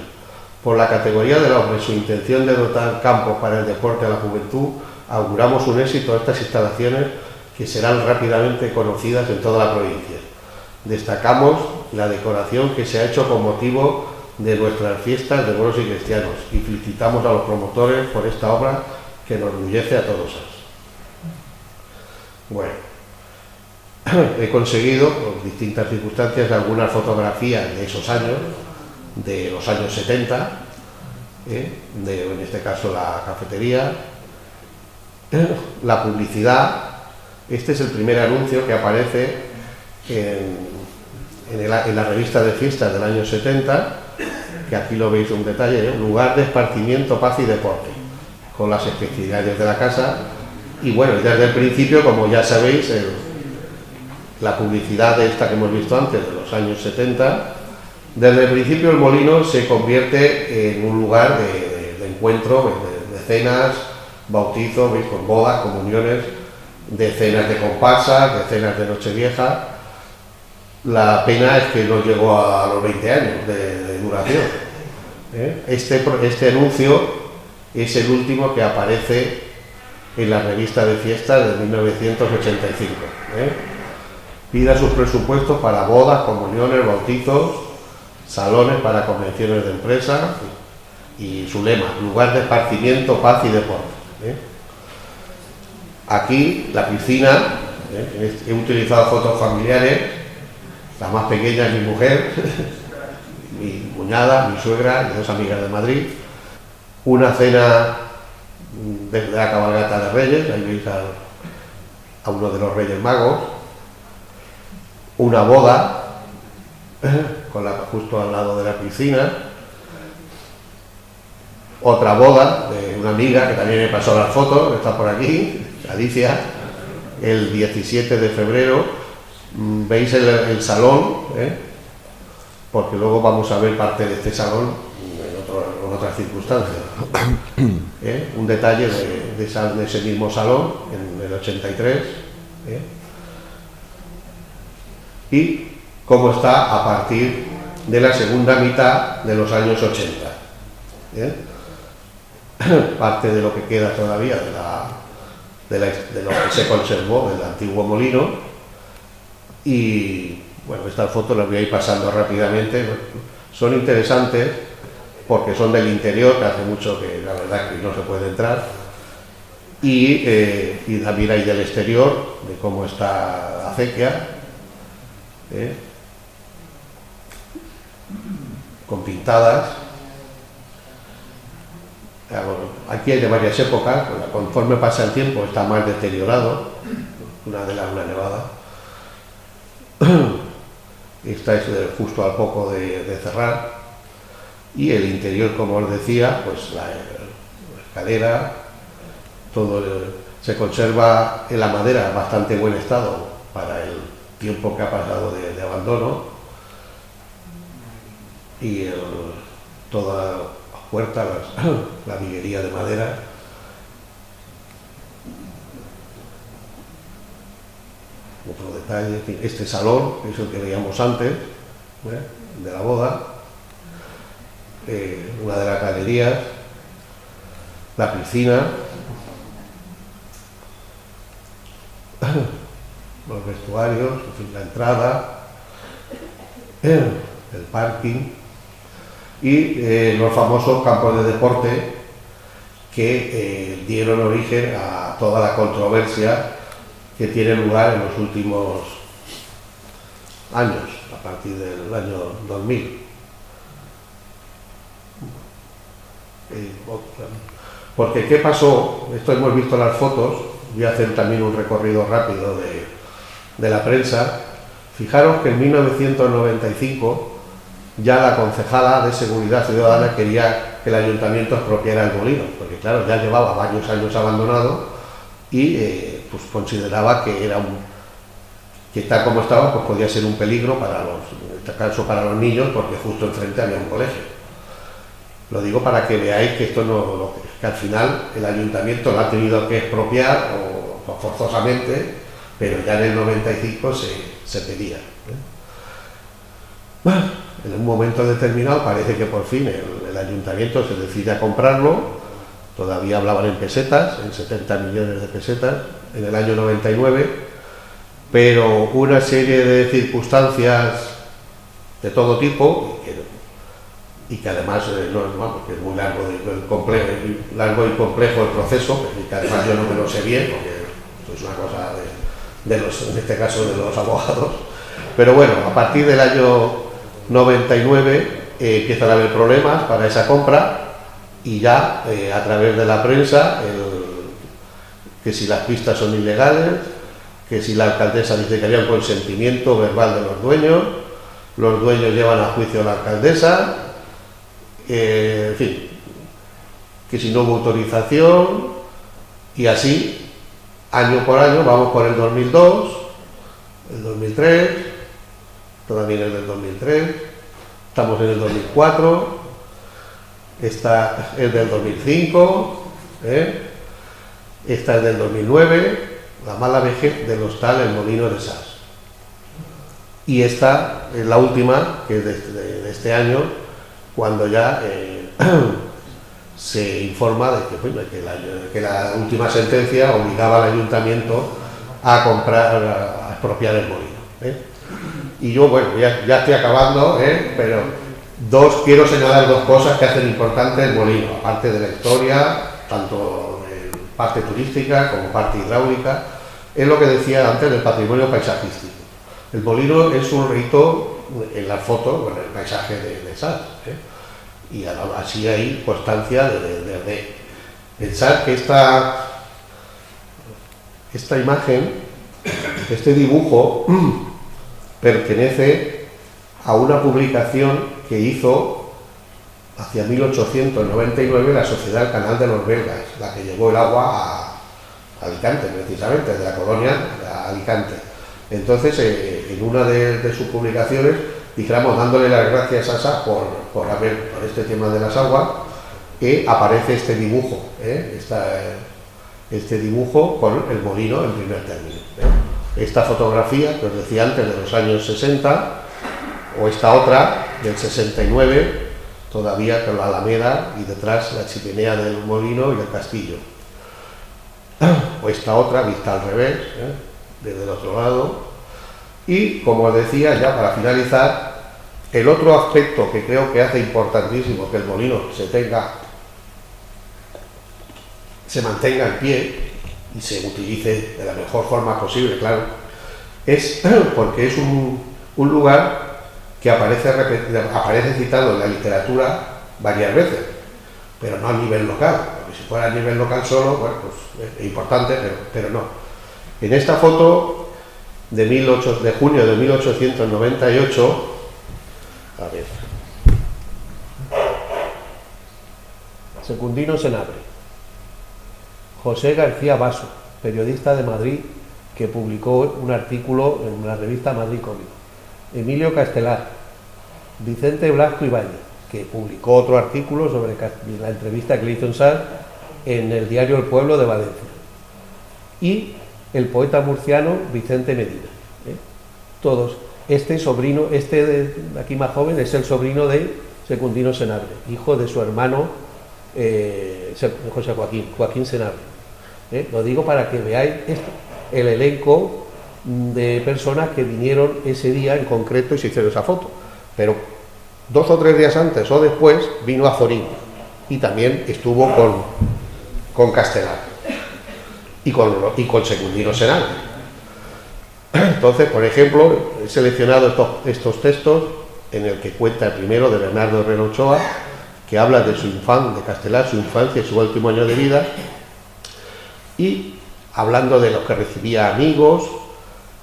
Por la categoría del hombre y su intención de dotar campos para el deporte a la juventud, auguramos un éxito a estas instalaciones que serán rápidamente conocidas en toda la provincia. Destacamos la decoración que se ha hecho con motivo de nuestras fiestas de moros y cristianos y felicitamos a los promotores por esta obra que nos enorgullece a todos. Bueno, he conseguido, por distintas circunstancias, algunas fotografías de esos años, de los años 70, en este caso la cafetería, la publicidad. Este es el primer anuncio que aparece en la revista de fiestas del año 70, que aquí lo veis un detalle, lugar de esparcimiento, paz y deporte, con las especialidades de la casa. Y bueno, desde el principio, como ya sabéis, la publicidad de esta que hemos visto antes, de los años 70, desde el principio el molino se convierte en un lugar de encuentro, de cenas, bautizos, con bodas, comuniones, de cenas de comparsa, de cenas de Nochevieja. La pena es que no llegó a los 20 años de duración. Este anuncio es el último que aparece en la revista de fiestas de 1985. Pida sus presupuestos para bodas, comuniones, bautizos, salones para convenciones de empresa y su lema, lugar de esparcimiento, paz y deporte. Aquí la piscina, he utilizado fotos familiares, la más pequeña es mi mujer, mi cuñada, mi suegra y dos amigas de Madrid, una cena de la cabalgata de Reyes, ahí veis a uno de los Reyes Magos, una boda justo al lado de la piscina, otra boda de una amiga que también me pasó las fotos, que está por aquí, Alicia, el 17 de febrero. Veis el salón, porque luego vamos a ver parte de este salón en otras circunstancias. Un detalle de ese mismo salón en el 83, y cómo está a partir de la segunda mitad de los años 80. Parte de lo que queda todavía de lo que se conservó del antiguo molino. Y bueno, estas fotos las voy a ir pasando rápidamente. Son interesantes porque son del interior, que hace mucho que la verdad que no se puede entrar, y también hay del exterior, de cómo está la acequia, con pintadas. Aquí hay de varias épocas, conforme pasa el tiempo está más deteriorado, una nevada. Esta es justo al poco de cerrar, y el interior, como os decía, pues la escalera, todo se conserva en la madera en bastante buen estado para el tiempo que ha pasado de abandono, y toda la puerta, la viguería de madera. Otro detalle, este salón es el que veíamos antes, de la boda, una de las galerías, la piscina, los vestuarios, en fin, la entrada, el parking y los famosos campos de deporte que dieron origen a toda la controversia que tiene lugar en los últimos años, a partir del año 2000. Porque ¿qué pasó? Esto hemos visto las fotos, voy a hacer también un recorrido rápido de la prensa. Fijaros que en 1995 ya la concejala de Seguridad Ciudadana quería que el ayuntamiento expropiara el molino, porque claro, ya llevaba varios años abandonado y pues consideraba que era que tal como estaba pues podía ser un peligro en este caso para los niños, porque justo enfrente había un colegio. Lo digo para que veáis que esto que al final el ayuntamiento lo ha tenido que expropiar o forzosamente, pero ya en el 95 se pedía. Bueno, en un momento determinado parece que por fin el ayuntamiento se decide a comprarlo. Todavía hablaban en pesetas, en 70 millones de pesetas en el año 99, pero una serie de circunstancias de todo tipo y que además que es muy largo y complejo el proceso, y que además yo no me lo sé bien, porque esto es una cosa en este caso de los abogados, pero bueno, a partir del año 99 empiezan a haber problemas para esa compra y ya a través de la prensa que si las pistas son ilegales, que si la alcaldesa dice que había un consentimiento verbal de los dueños llevan a juicio a la alcaldesa, en fin, que si no hubo autorización, y así año por año. Vamos por el 2002, el 2003, todavía en el 2003, estamos en el 2004, esta es del 2005, esta es del 2009, la mala vejez del hostal El Molino de Sas. Y esta es la última, que es de este año, cuando ya se informa de que la última sentencia obligaba al ayuntamiento a expropiar el molino. Y yo, bueno, ya estoy acabando, pero quiero señalar dos cosas que hacen importante el molino, aparte de la historia, tanto en parte turística como parte hidráulica. Es lo que decía antes del patrimonio paisajístico. El molino es un rito en las fotos, en el paisaje de Sas, y así hay constancia de pensar que esta imagen, este dibujo, pertenece a una publicación que hizo hacia 1899 la Sociedad del Canal de los Belgas, la que llevó el agua a Alicante, precisamente, de la colonia a Alicante. Entonces, en una de sus publicaciones, dijéramos, dándole las gracias a Sas por este tema de las aguas, aparece este dibujo, este dibujo con el molino en primer término. Esta fotografía que os decía antes, de los años 60, o esta otra del 69, todavía con la alameda y detrás la chimenea del molino y el castillo. O esta otra vista al revés, desde el otro lado. Y como os decía, ya para finalizar, el otro aspecto que creo que hace importantísimo que el molino se mantenga en pie y se utilice de la mejor forma posible, claro, es porque es un lugar que aparece citado en la literatura varias veces, pero no a nivel local, porque si fuera a nivel local solo, bueno, pues es importante, pero no. En esta foto de junio de 1898, a ver, Secundino Senabre, José García Basso, periodista de Madrid, que publicó un artículo en la revista Madrid Cómico. Emilio Castelar, Vicente Blasco Ibáñez, que publicó otro artículo sobre la entrevista que le hizo en Sas en el diario El Pueblo de Valencia. Y el poeta murciano Vicente Medina. Todos. Este sobrino, de aquí más joven, es el sobrino de Secundino Senabre, hijo de su hermano José Joaquín Senabre. Lo digo para que veáis el elenco de personas que vinieron ese día en concreto y se hicieron esa foto. Pero 2 o 3 días antes o después vino Azorín y también estuvo con Castelar y con Secundino Senabre. Entonces, por ejemplo, he seleccionado estos textos en el que cuenta el primero de Bernardo Herrera Ochoa, que habla de de Castelar, su infancia y su último año de vida, y hablando de los que recibía amigos,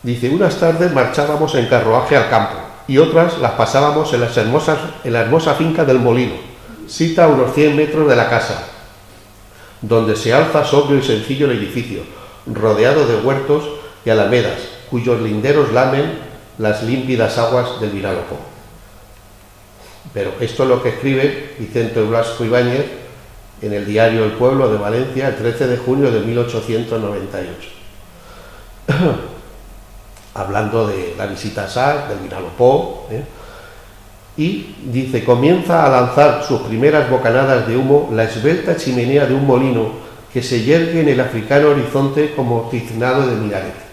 dice: unas tardes marchábamos en carruaje al campo y otras las pasábamos en la hermosa finca del Molino, sita a unos 100 metros de la casa, donde se alza sobrio y sencillo el edificio, rodeado de huertos y alamedas, cuyos linderos lamen las límpidas aguas del Vinalopó. Pero esto es lo que escribe Vicente Blasco Ibáñez en el diario El Pueblo de Valencia el 13 de junio de 1898. Hablando de la visita a Sax, del Vinalopó, y dice: comienza a lanzar sus primeras bocanadas de humo la esbelta chimenea de un molino que se yergue en el africano horizonte como tiznado de minarete.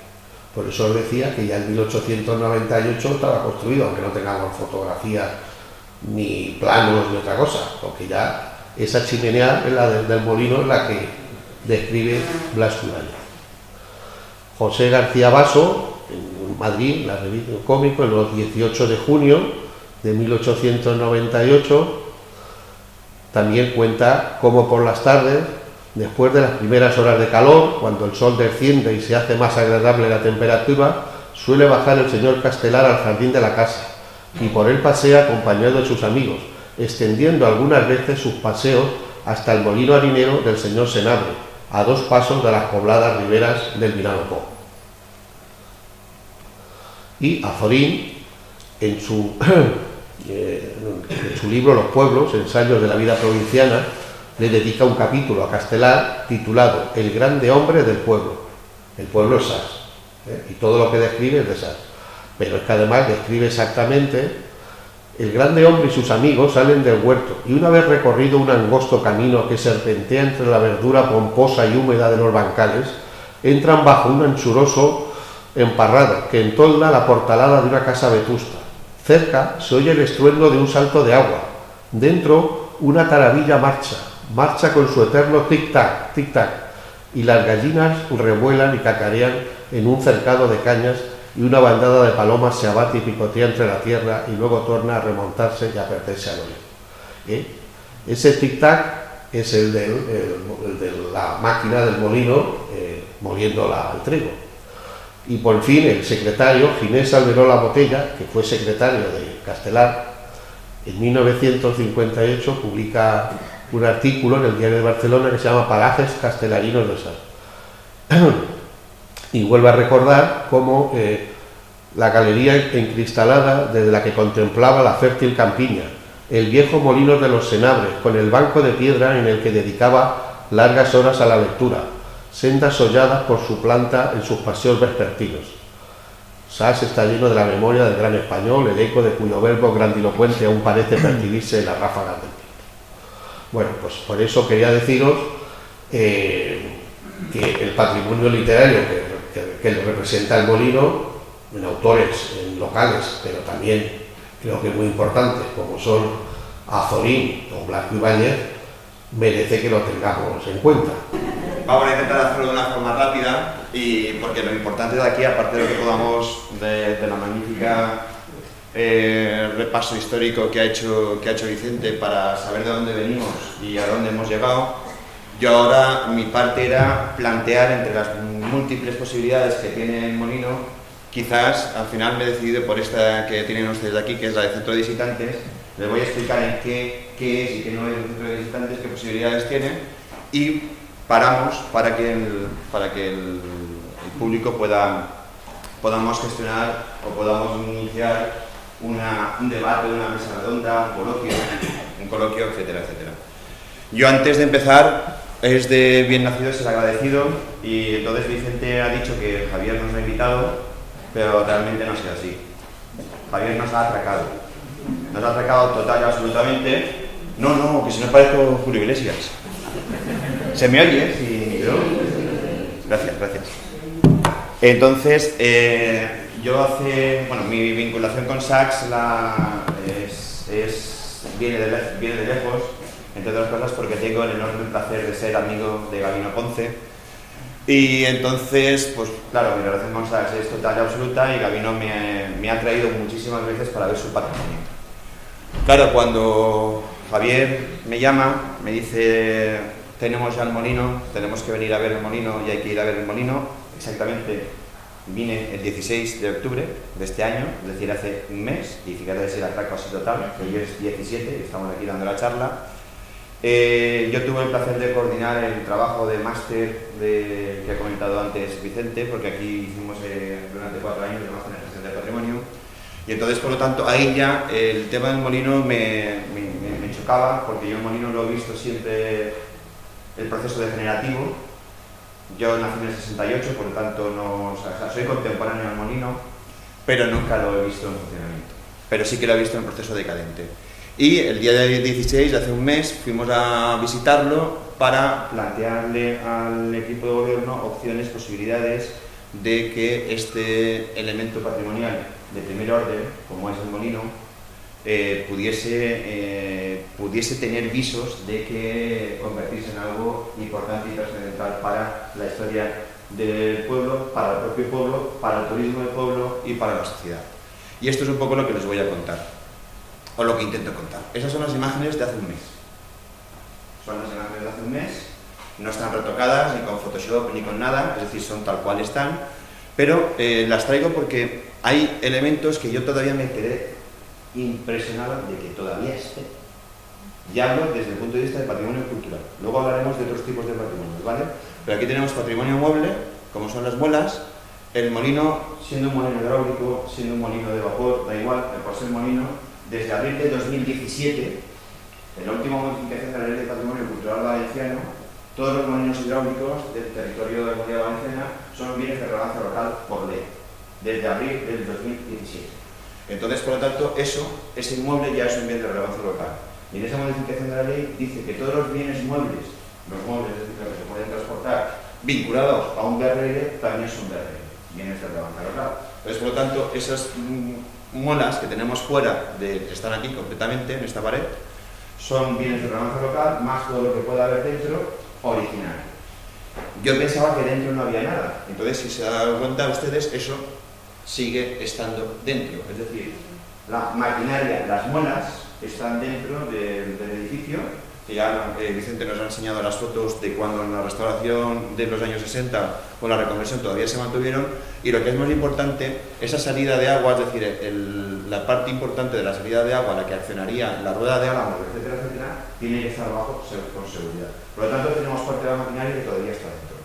Por eso os decía que ya en 1898 estaba construido, aunque no tengamos fotografías ni planos ni otra cosa, porque ya esa chimenea es la del molino, es la que describe Blasco Ibáñez. José García Basso, en Madrid, la revista Cómico, el 18 de junio de 1898, también cuenta cómo por las tardes, después de las primeras horas de calor, cuando el sol desciende y se hace más agradable la temperatura, suele bajar el señor Castelar al jardín de la casa y por él pasea acompañado de sus amigos, extendiendo algunas veces sus paseos hasta el molino harinero del señor Senabre, a 2 pasos de las pobladas riberas del Vinalopó. Y Azorín, en su libro Los pueblos, ensayos de la vida provinciana, le dedica un capítulo a Castelar titulado El grande hombre del pueblo. El pueblo es Sax, y todo lo que describe es de Sax. Pero es que además describe exactamente: el grande hombre y sus amigos salen del huerto y una vez recorrido un angosto camino que serpentea entre la verdura pomposa y húmeda de los bancales, entran bajo un anchuroso emparrado que entolda la portalada de una casa vetusta. Cerca se oye el estruendo de un salto de agua. Dentro una taravilla marcha con su eterno tic-tac, tic-tac, y las gallinas revuelan y cacarean en un cercado de cañas y una bandada de palomas se abate y picotea entre la tierra y luego torna a remontarse y a perderse al oído. Ese tic-tac es el de la máquina del molino moliendo el trigo. Y por fin el secretario, Ginés Alberola Botella, que fue secretario de Castelar, en 1958 publica un artículo en el Diario de Barcelona que se llama Parajes Castelarinos de Sax. Y vuelve a recordar cómo la galería encristalada desde la que contemplaba la fértil campiña, el viejo molino de los Senabres, con el banco de piedra en el que dedicaba largas horas a la lectura, sendas solladas por su planta en sus paseos vespertinos. Sax está lleno de la memoria del gran español, el eco de cuyo verbo grandilocuente aún parece percibirse en las ráfagas del tiempo. Bueno, pues por eso quería deciros que el patrimonio literario que lo representa el molino, en autores locales, pero también creo que muy importantes, como son Azorín o Blasco Ibáñez, merece que lo tengamos en cuenta. Vamos a intentar hacerlo de una forma rápida, y porque lo importante de aquí, aparte de lo que podamos de la magnífica repaso histórico que ha hecho Vicente para saber de dónde venimos y a dónde hemos llegado, yo ahora mi parte era plantear entre las múltiples posibilidades que tiene el molino. Quizás al final me he decidido por esta que tienen ustedes aquí, que es la de centro de visitantes. Les voy a explicar en qué es y qué no es el centro de visitantes, qué posibilidades tiene, y paramos para que el público podamos gestionar o podamos iniciar un debate, una mesa redonda, un coloquio, etcétera, etcétera. Yo, antes de empezar, es de bien nacido ser agradecido, y entonces Vicente ha dicho que Javier nos ha invitado, pero realmente no ha sido así. Javier nos ha atracado. Nos ha atracado total y absolutamente. No, que si no parezco Julio Iglesias. ¿Se me oye? Sí. Gracias. Entonces, mi vinculación con Sax viene de lejos, entre otras cosas porque tengo el enorme placer de ser amigo de Gabino Ponce. Y entonces, pues claro, mi relación con Sax es total y absoluta, y Gabino me ha traído muchísimas veces para ver su patrimonio. Claro, cuando Javier me llama, me dice, tenemos ya el molino, tenemos que venir a ver el molino y hay que ir a ver el molino. Exactamente, vine el 16 de octubre de este año, es decir, hace un mes, y fíjate si el atraco así total, que hoy es 17 y estamos aquí dando la charla. Yo tuve el placer de coordinar el trabajo de máster que ha comentado antes Vicente, porque aquí hicimos durante 4 años el máster en gestión de patrimonio, y entonces, por lo tanto, ahí ya el tema del molino me chocaba, porque yo el molino lo he visto siempre el proceso degenerativo. Yo nací en el 68, por lo tanto no, o sea, soy contemporáneo al molino, pero nunca lo he visto en funcionamiento, pero sí que lo he visto en proceso decadente. Y el día del 16, hace un mes, fuimos a visitarlo para plantearle al equipo de gobierno opciones, posibilidades de que este elemento patrimonial de primer orden, como es el molino, pudiese tener visos de que convertirse en algo importante y trascendental para la historia del pueblo, para el propio pueblo, para el turismo del pueblo y para la sociedad. Y esto es un poco lo que les voy a contar, o lo que intento contar. Esas son las imágenes de hace un mes. Son las imágenes de hace un mes, no están retocadas ni con Photoshop ni con nada, es decir, son tal cual están, pero las traigo porque hay elementos que yo todavía me quedé impresionado de que todavía esté. Ya hablo desde el punto de vista del patrimonio cultural. Luego hablaremos de otros tipos de patrimonio, ¿vale? Pero aquí tenemos patrimonio mueble, como son las muelas, el molino, siendo un molino hidráulico, siendo un molino de vapor, da igual, por ser molino, desde abril de 2017, en la última modificación de la Ley de Patrimonio Cultural Valenciano, todos los molinos hidráulicos del territorio de la Comunidad Valenciana son bienes de relevancia local por ley, desde abril del 2017. Entonces, por lo tanto, ese inmueble ya es un bien de relevancia local. Y en esa modificación de la ley dice que todos los bienes muebles, los muebles, es decir, los que se pueden transportar, vinculados a un BRL, también son BRL, bienes de relevancia local. Entonces, por lo tanto, esas molas que tenemos fuera, que están aquí completamente en esta pared, son bienes de relevancia local, más todo lo que pueda haber dentro, original. Yo pensaba que dentro no había nada. Entonces, si se dan cuenta ustedes, eso sigue estando dentro, es decir, la maquinaria, las molas están dentro del edificio, que ya Vicente nos ha enseñado las fotos de cuando en la restauración de los años 60 o la reconversión todavía se mantuvieron, y lo que es más importante, esa salida de agua, es decir, la parte importante de la salida de agua, la que accionaría la rueda de álamo, etcétera, etcétera, tiene que estar abajo con seguridad. Por lo tanto, tenemos parte de la maquinaria que todavía está dentro.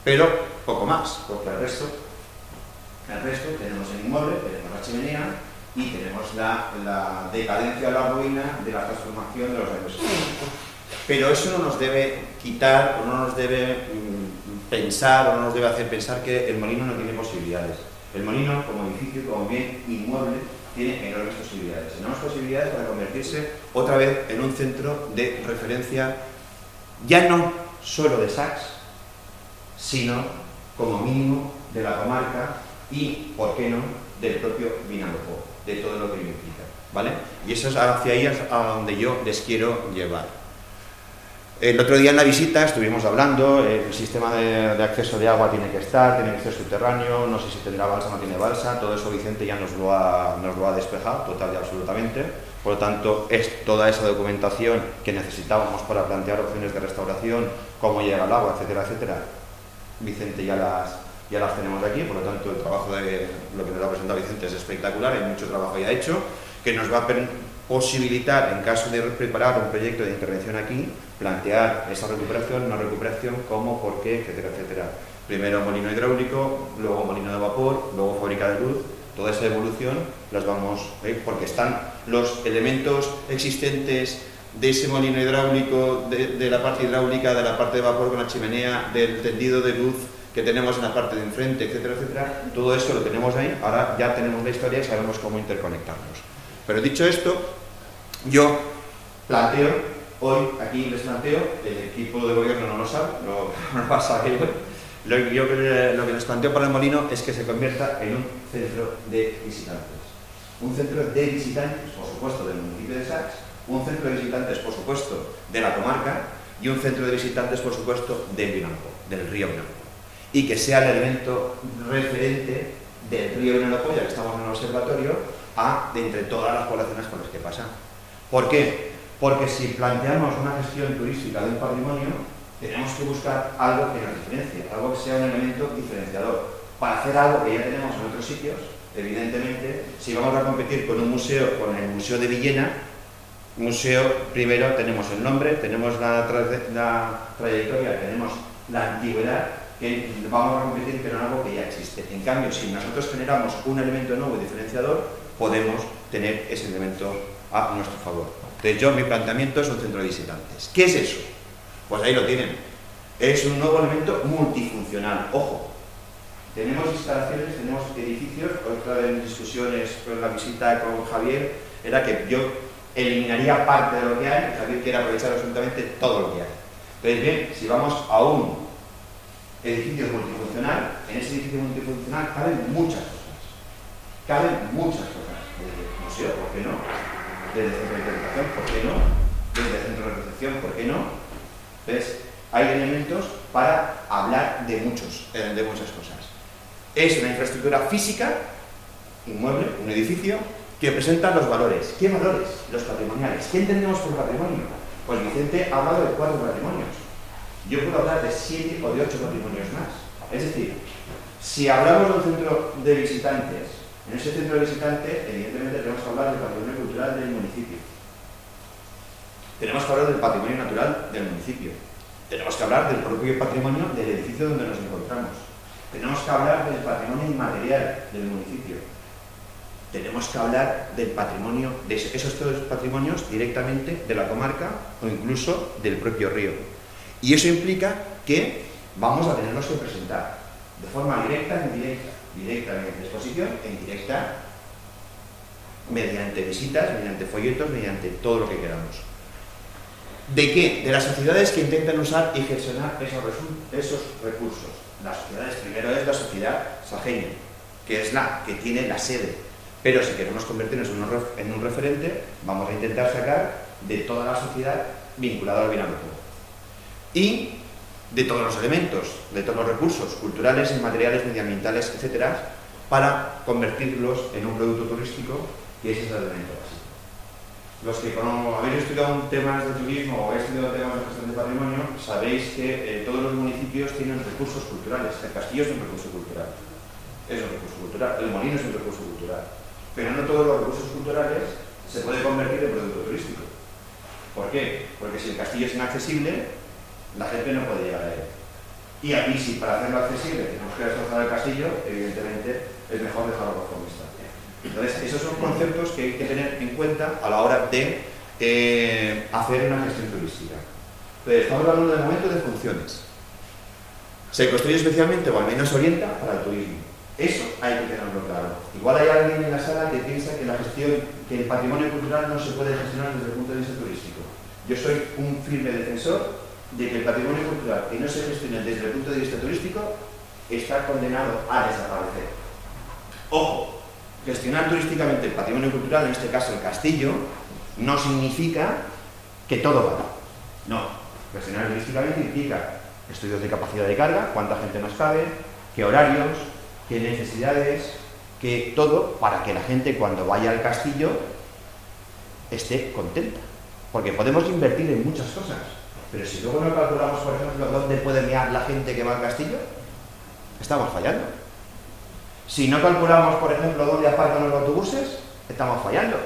Pero poco más, porque el resto tenemos el inmueble, tenemos la chimenea y tenemos la decadencia, la ruina de la transformación de los años 60. Pero eso no nos debe quitar, o no nos debe pensar, o no nos debe hacer pensar que el molino no tiene posibilidades. El molino, como edificio, como bien inmueble, tiene enormes posibilidades. Enormes posibilidades para convertirse otra vez en un centro de referencia, ya no solo de Sacs, sino como mínimo de la comarca y, ¿por qué no?, del propio Vinalopó, de todo lo que lo implica, ¿vale? Y eso es hacia ahí a donde yo les quiero llevar. El otro día en la visita estuvimos hablando, el sistema de acceso de agua tiene que ser subterráneo, no sé si tendrá balsa o no tiene balsa, todo eso Vicente ya nos lo ha despejado total y absolutamente. Por lo tanto, es toda esa documentación que necesitábamos para plantear opciones de restauración, cómo llega el agua, etcétera, etcétera. Vicente ya las tenemos aquí, por lo tanto el trabajo de lo que nos ha presentado Vicente es espectacular, hay mucho trabajo ya hecho, que nos va a posibilitar, en caso de preparar un proyecto de intervención aquí, plantear esa recuperación, una recuperación, cómo, por qué, etcétera, etcétera. Primero molino hidráulico, luego molino de vapor, luego fábrica de luz, toda esa evolución las vamos, porque están los elementos existentes de ese molino hidráulico, de la parte hidráulica, de la parte de vapor con la chimenea, del tendido de luz que tenemos en la parte de enfrente, etcétera, etcétera, todo eso lo tenemos ahí, ahora ya tenemos la historia y sabemos cómo interconectarnos. Pero dicho esto, yo planteo, hoy aquí les planteo, el equipo de gobierno no lo sabe, no va a saber hoy, lo que les planteo para el molino es que se convierta en un centro de visitantes. Un centro de visitantes, por supuesto, del municipio de Sacs, un centro de visitantes, por supuesto, de la comarca y un centro de visitantes, por supuesto, del Vinalopó, del río Vinalopó. Y que sea el elemento referente del río Vinalopó, ya que estamos en el observatorio, de entre todas las poblaciones por las que pasa. ¿Por qué? Porque si planteamos una gestión turística de un patrimonio, tenemos que buscar algo que nos diferencie, algo que sea un elemento diferenciador. Para hacer algo que ya tenemos en otros sitios, evidentemente, si vamos a competir con un museo, con el Museo de Villena, primero tenemos el nombre, tenemos la trayectoria, tenemos la antigüedad, que vamos a competir con algo que ya existe. En cambio, si nosotros generamos un elemento nuevo y diferenciador, podemos tener ese elemento a nuestro favor. Entonces, mi planteamiento es un centro de visitantes. ¿Qué es eso? Pues ahí lo tienen. Es un nuevo elemento multifuncional. Ojo, tenemos instalaciones, tenemos edificios. Otra de mis discusiones con la visita con Javier era que yo eliminaría parte de lo que hay, Javier quiere aprovechar absolutamente todo lo que hay. Entonces, bien, si vamos a un edificio multifuncional, en ese edificio multifuncional caben muchas cosas. Desde el museo, ¿por qué no? Desde el centro de interpretación, ¿por qué no? Desde el centro de recepción, ¿por qué no? Entonces, hay elementos para hablar de muchas cosas. Es una infraestructura física, inmueble, un edificio, que presenta los valores. ¿Qué valores? Los patrimoniales. ¿Qué entendemos por patrimonio? Pues Vicente ha hablado de 4 patrimonios. Yo puedo hablar de 7 o de 8 patrimonios más. Es decir, si hablamos de un centro de visitantes, en ese centro de visitantes, evidentemente tenemos que hablar del patrimonio cultural del municipio. Tenemos que hablar del patrimonio natural del municipio. Tenemos que hablar del propio patrimonio del edificio donde nos encontramos. Tenemos que hablar del patrimonio inmaterial del municipio. Tenemos que hablar del patrimonio, de esos todos patrimonios directamente de la comarca o incluso del propio río. Y eso implica que vamos a tenerlos que presentar de forma directa e indirecta. Directa mediante exposición e indirecta mediante visitas, mediante folletos, mediante todo lo que queramos. ¿De qué? De las sociedades que intentan usar y gestionar esos recursos. Las sociedades, primero es la sociedad sajeña, que es la que tiene la sede. Pero si queremos convertirnos en un referente, vamos a intentar sacar de toda la sociedad vinculada al bien agrícola. Y de todos los elementos, de todos los recursos culturales, inmateriales, medioambientales, etcétera, para convertirlos en un producto turístico, que ese es el elemento básico. Los que como habéis estudiado temas de turismo o habéis estudiado temas de gestión de patrimonio, sabéis que todos los municipios tienen recursos culturales. El castillo es un recurso cultural. Es un recurso cultural. El molino es un recurso cultural. Pero no todos los recursos culturales se pueden convertir en producto turístico. ¿Por qué? Porque si el castillo es inaccesible, la gente no puede llegar a él. Y aquí, si para hacerlo accesible tenemos que destrozar el castillo, evidentemente es mejor dejarlo conforme está. Entonces, esos son conceptos que hay que tener en cuenta a la hora de hacer una gestión turística. Entonces, estamos hablando de momento de funciones. Se construye especialmente, o al menos se orienta, para el turismo. Eso hay que tenerlo claro. Igual hay alguien en la sala que piensa que la gestión, que el patrimonio cultural no se puede gestionar desde el punto de vista turístico. Yo soy un firme defensor de que el patrimonio cultural que no se gestione desde el punto de vista turístico está condenado a desaparecer. Ojo, gestionar turísticamente el patrimonio cultural, en este caso el castillo, no significa que todo vale. No, gestionar turísticamente implica estudios de capacidad de carga, cuánta gente nos cabe, qué horarios, qué necesidades, que todo para que la gente cuando vaya al castillo esté contenta. Porque podemos invertir en muchas cosas, pero si luego no calculamos, por ejemplo, dónde puede mear la gente que va al castillo, estamos fallando. Si no calculamos, por ejemplo, dónde aparcan los autobuses, estamos fallando.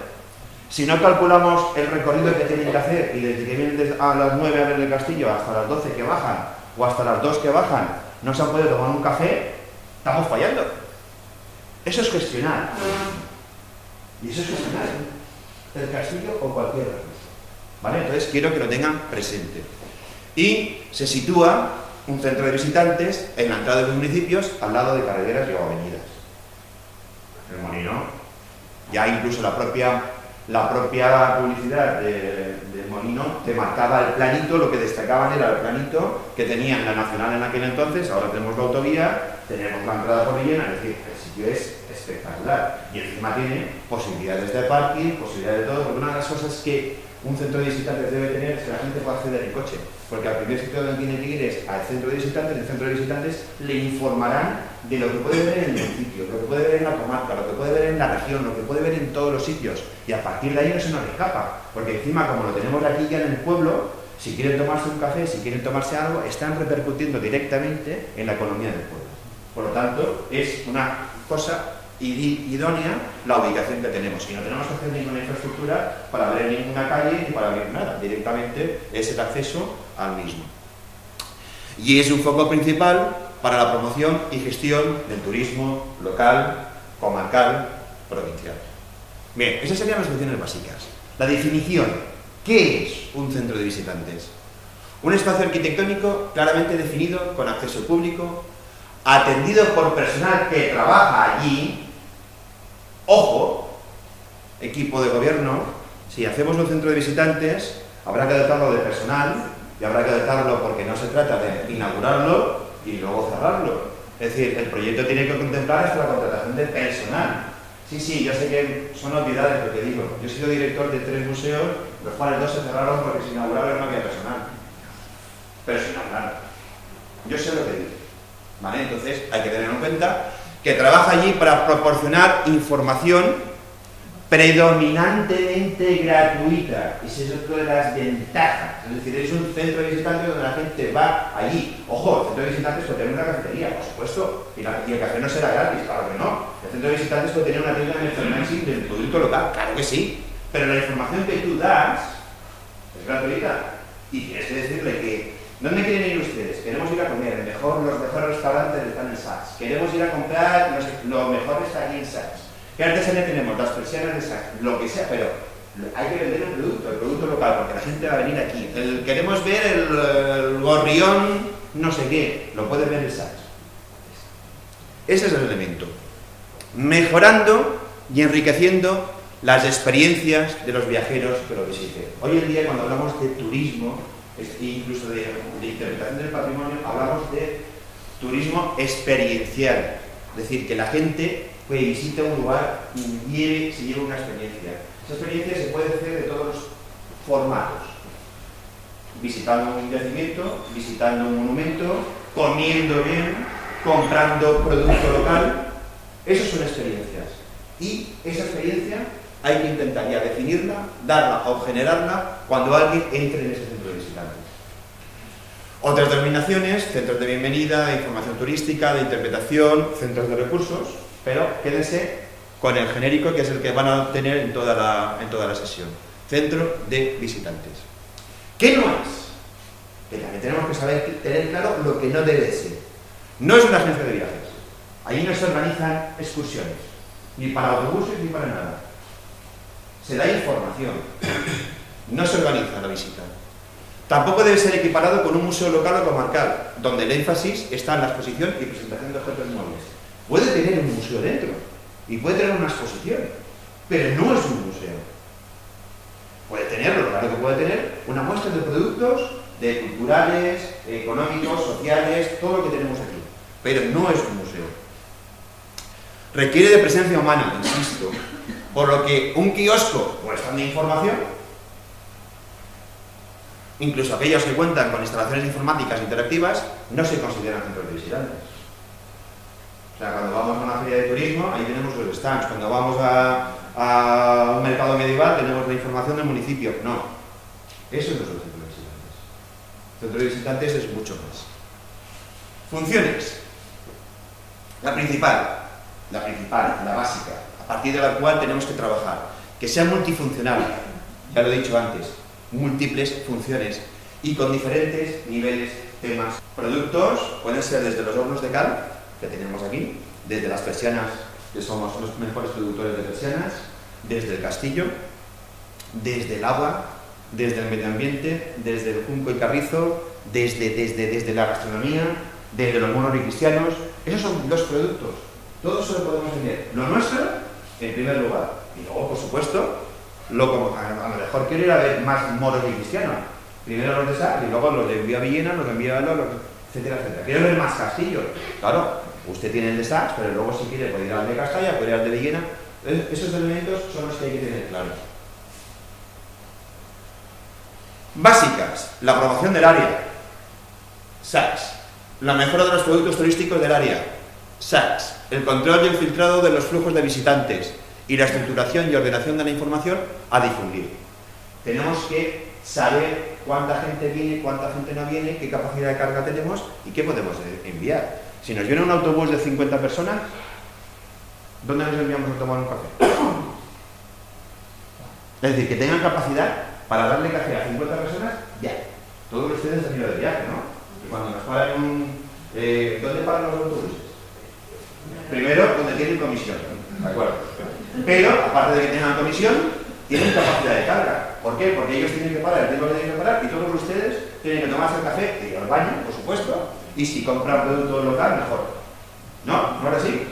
Si no calculamos el recorrido que tienen que hacer y desde que vienen a las 9 a ver el castillo hasta las 12 que bajan o hasta las 2 que bajan no se han podido tomar un café, estamos fallando. Eso es gestionar. Y eso es gestionar el castillo o cualquier recurso. ¿Vale? Entonces quiero que lo tengan presente. Y se sitúa un centro de visitantes en la entrada de los municipios al lado de carreteras y avenidas. El molino. Ya incluso la propia publicidad del molino te marcaba el planito, lo que destacaban era el planito que tenían la nacional en aquel entonces, ahora tenemos la autovía, tenemos la entrada por Villena, es decir, el sitio es espectacular. Y encima tiene posibilidades de parking, posibilidades de todo, porque una de las cosas que un centro de visitantes debe tener es que la gente pueda acceder en coche, porque al primer sitio donde tiene que ir es al centro de visitantes. El centro de visitantes le informarán de lo que puede ver en el municipio, lo que puede ver en la comarca, lo que puede ver en la región, lo que puede ver en todos los sitios, y a partir de ahí no se nos escapa, porque encima, como lo tenemos aquí ya en el pueblo, si quieren tomarse un café, si quieren tomarse algo, están repercutiendo directamente en la economía del pueblo. Por lo tanto, es una cosa idónea la ubicación que tenemos, y no tenemos que hacer ninguna infraestructura para abrir ninguna calle ni para abrir nada, directamente es el acceso al mismo. Y es un foco principal para la promoción y gestión del turismo local, comarcal, provincial. Bien, esas serían las funciones básicas. La definición: ¿qué es un centro de visitantes? Un espacio arquitectónico claramente definido, con acceso público, atendido por personal que trabaja allí. Ojo, equipo de gobierno, si hacemos un centro de visitantes, habrá que dotarlo de personal, y habrá que dotarlo porque no se trata de inaugurarlo y luego cerrarlo. Es decir, el proyecto tiene que contemplar hasta la contratación de personal. Sí, yo sé que son obviedades lo que digo. Yo he sido director de 3 museos, los cuales 2 se cerraron porque se inauguraron no había personal. Pero se inauguraron. Yo sé lo que digo. ¿Vale? Entonces hay que tener en cuenta que trabaja allí para proporcionar información predominantemente gratuita. Y esa es otra de las ventajas. Es decir, es un centro de visitantes donde la gente va allí. Ojo, el centro de visitantes puede tener una cafetería, por supuesto, y el café no será gratis, claro que no. El centro de visitantes puede tener una tienda de merchandising del producto local, claro que sí. Pero la información que tú das es gratuita. Y tienes que decirle que ¿dónde quieren ir ustedes? Queremos ir a comer, los mejores restaurantes están en Saks. Queremos ir a comprar, lo mejor está aquí en Saks. ¿Qué artesanía tenemos? Las persianas de Saks, lo que sea, pero hay que vender el producto local, porque la gente va a venir aquí. Queremos ver el gorrión, no sé qué, lo puede ver en Saks. Ese es el elemento. Mejorando y enriqueciendo las experiencias de los viajeros que lo visiten. Hoy en día, cuando hablamos de turismo, incluso de interpretación del patrimonio, hablamos de turismo experiencial, es decir, que la gente visita un lugar y se lleva una experiencia. Esa experiencia se puede hacer de todos los formatos: visitando un yacimiento, visitando un monumento, comiendo bien, comprando producto local. Esas son experiencias, y esa experiencia hay que intentar ya definirla, darla o generarla cuando alguien entre en ese centro de visitantes. Otras denominaciones: centros de bienvenida, de información turística, de interpretación, centros de recursos, pero quédense con el genérico, que es el que van a tener en toda la sesión. Centro de visitantes. ¿Qué no es? Que también tenemos que saber tener claro lo que no debe ser. No es una agencia de viajes. Allí no se organizan excursiones, ni para autobuses ni para nada. Se da información, no se organiza la visita. Tampoco debe ser equiparado con un museo local o comarcal, donde el énfasis está en la exposición y presentación de objetos móviles. Puede tener un museo dentro y puede tener una exposición, pero no es un museo. Puede tenerlo, claro que puede tener una muestra de productos, de culturales, económicos, sociales, todo lo que tenemos aquí, pero no es un museo. Requiere de presencia humana, insisto, por lo que un kiosco o stand de información, incluso aquellos que cuentan con instalaciones informáticas interactivas, no se consideran centros de visitantes. O sea, cuando vamos a una feria de turismo, ahí tenemos los stands. Cuando vamos a un mercado medieval, tenemos la información del municipio. No, eso no es un centro de visitantes. El centro de visitantes es mucho más. Funciones. La principal, la básica, a partir de la cual tenemos que trabajar, que sea multifuncional, ya lo he dicho antes, múltiples funciones y con diferentes niveles, temas. Productos pueden ser desde los hornos de cal, que tenemos aquí, desde las persianas, que somos los mejores productores de persianas, desde el castillo, desde el agua, desde el medio ambiente, desde el junco y carrizo, desde la gastronomía, desde los monos y cristianos. Esos son los productos. Todo eso lo podemos tener. Lo nuestro, en primer lugar. Y luego, por supuesto, a lo mejor quiero ir a ver más moros y cristianos. Primero los de Saks y luego los de Vía Villena, los de Vía Valor, etcétera, etcétera. Quiero ver más castillos. Claro, usted tiene el de Saks, pero luego si quiere puede ir al de Castalla, puede ir al de Villena. Esos elementos son los que hay que tener claros. Básicas: la promoción del área, SACS. La mejora de los productos turísticos del área, SACS. El control y el filtrado de los flujos de visitantes y la estructuración y ordenación de la información a difundir. Tenemos que saber cuánta gente viene, cuánta gente no viene, qué capacidad de carga tenemos y qué podemos enviar. Si nos viene un autobús de 50 personas, ¿dónde nos enviamos a tomar un café? Es decir, que tengan capacidad para darle café a 50 personas, ya. Todos ustedes han ido de viaje, ¿no? Y cuando nos paran ¿dónde paran los autobuses? Primero, donde tienen comisión, ¿de acuerdo? Pero, aparte de que tengan comisión, tienen capacidad de carga. ¿Por qué? Porque ellos tienen que parar el tiempo que tienen que parar y todos ustedes tienen que tomarse el café y ir al baño, por supuesto, y si compran producto local, mejor. ¿No? ¿No era así?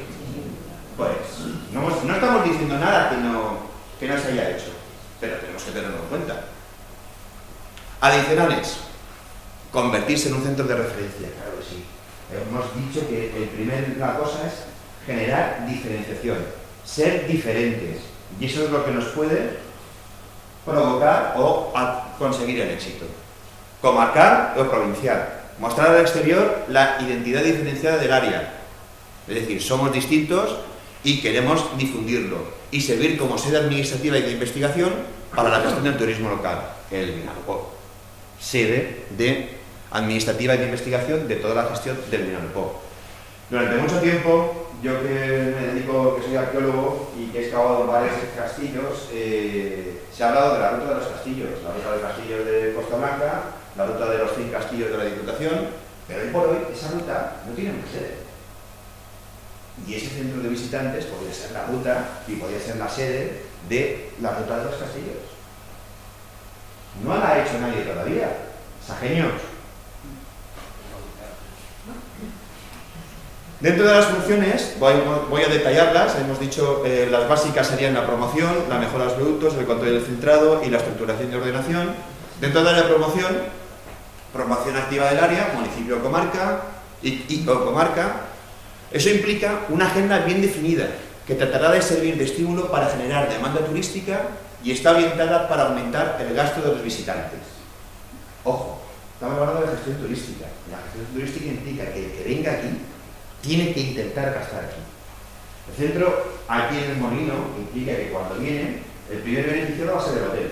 Pues, no estamos diciendo nada que no se haya hecho, pero tenemos que tenerlo en cuenta. Adicionales: convertirse en un centro de referencia, claro que sí. Hemos dicho que la cosa es generar diferenciación, ser diferentes, y eso es lo que nos puede provocar o conseguir el éxito. Comarcal o provincial: mostrar al exterior la identidad diferenciada del área, es decir, somos distintos y queremos difundirlo y servir como sede administrativa y de investigación para la gestión del turismo local, el Vinalopó, sede administrativa y de investigación de toda la gestión del Vinalopó. Durante mucho tiempo, yo que me dedico, que soy arqueólogo y que he excavado varios castillos, se ha hablado de la ruta de los castillos, la ruta de los castillos de Costa Blanca, la ruta de los 100 castillos de la Diputación, pero hoy por hoy esa ruta no tiene una sede. Y ese centro de visitantes podría ser la ruta y podría ser la sede de la ruta de los castillos. No la ha hecho nadie todavía. Sajeños. Dentro de las funciones, voy a detallarlas. Hemos dicho las básicas serían la promoción, la mejora de los productos, el control del filtrado y la estructuración y ordenación. Dentro de la promoción activa del área, municipio o comarca o comarca. Eso implica una agenda bien definida, que tratará de servir de estímulo para generar demanda turística y está orientada para aumentar el gasto de los visitantes. Ojo, estamos hablando de gestión turística. La gestión turística implica que el que venga aquí tiene que intentar gastar aquí. El centro, aquí en el Molino, implica que cuando viene, el primer beneficiado va a ser el hotel.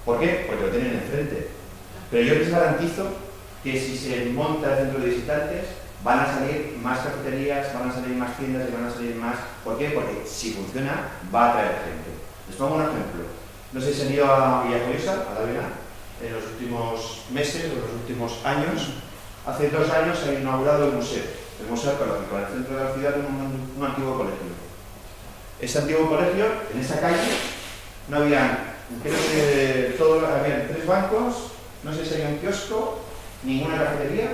¿Por qué? Porque lo tienen enfrente. Pero yo les garantizo que si se monta el centro de visitantes, van a salir más cafeterías, van a salir más tiendas y van a salir más... ¿Por qué? Porque si funciona, va a atraer gente. Les pongo un ejemplo. No sé si han ido a Villajoyosa, a Dávila, en los últimos meses o en los últimos años. Hace 2 años se ha inaugurado el museo arqueológico, en el centro de la ciudad, un antiguo colegio. Ese antiguo colegio, en esa calle, no había, creo que había 3 bancos, no sé si había un kiosco, ninguna cafetería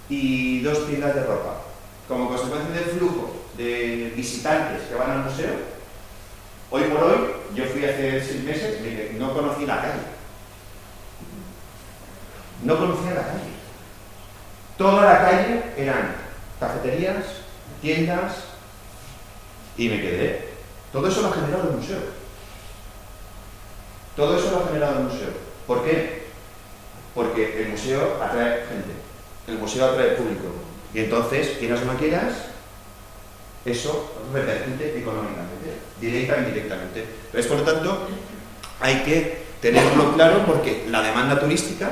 y 2 tiendas de ropa. Como consecuencia del flujo de visitantes que van al museo, hoy por hoy, yo fui hace 6 meses y no conocí la calle. No conocía la calle. Toda la calle eran cafeterías, tiendas y me quedé. Todo eso lo ha generado el museo. Todo eso lo ha generado el museo. ¿Por qué? Porque el museo atrae gente. El museo atrae público. Y entonces, quieras o no quieras, eso repercute económicamente, directa o indirectamente. Entonces, por lo tanto, hay que tenerlo claro porque la demanda turística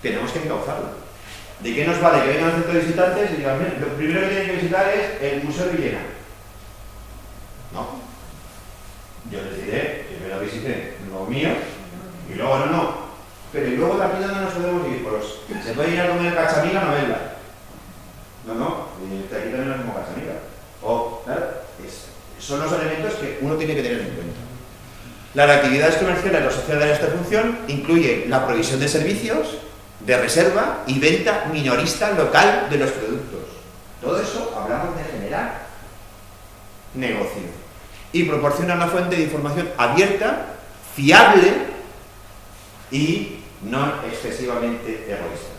tenemos que encauzarla. ¿De qué nos vale que vengan al centro de visitantes y digan, lo primero que tienen que visitar es el Museo de Villena? No. Yo les diré, primero visiten lo mío y luego no. Pero y luego también no nos podemos ir, pues se puede ir a comer cachamiga no verla. No, y aquí también nos como cachamiga. Claro, son los elementos que uno tiene que tener en cuenta. Las actividades comerciales asociadas a esta función incluyen la provisión de servicios, de reserva y venta minorista local de los productos. Todo eso hablamos de generar negocio. Y proporciona una fuente de información abierta, fiable y no excesivamente egoísta.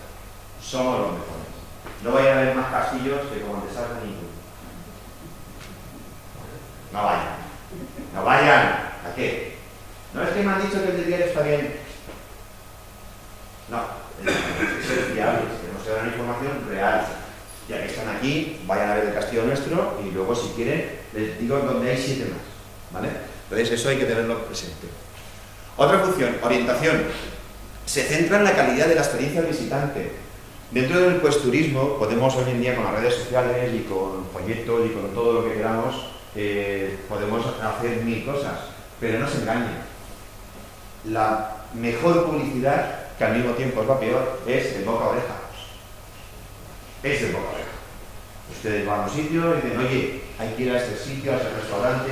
Somos los mejores. No vayan a haber más castillos que como antes salgan ninguno. No vayan. No vayan. ¿A qué? No es que me han dicho que el diario está bien. No, es ser fiables, tenemos que dar una información real. Ya que están aquí, vayan a ver el castillo nuestro y luego, si quieren, les digo donde hay 7 más. ¿Vale? Entonces, eso hay que tenerlo presente. Otra función, orientación. Se centra en la calidad de la experiencia del visitante. Dentro del puesturismo podemos hoy en día, con las redes sociales y con folletos y con todo lo que queramos, podemos hacer 1000 cosas, pero no se engañen. La mejor publicidad, que al mismo tiempo es la peor, es el boca a oreja. Es el boca a oreja. Ustedes van a un sitio y dicen, oye, hay que ir a este sitio, a este restaurante,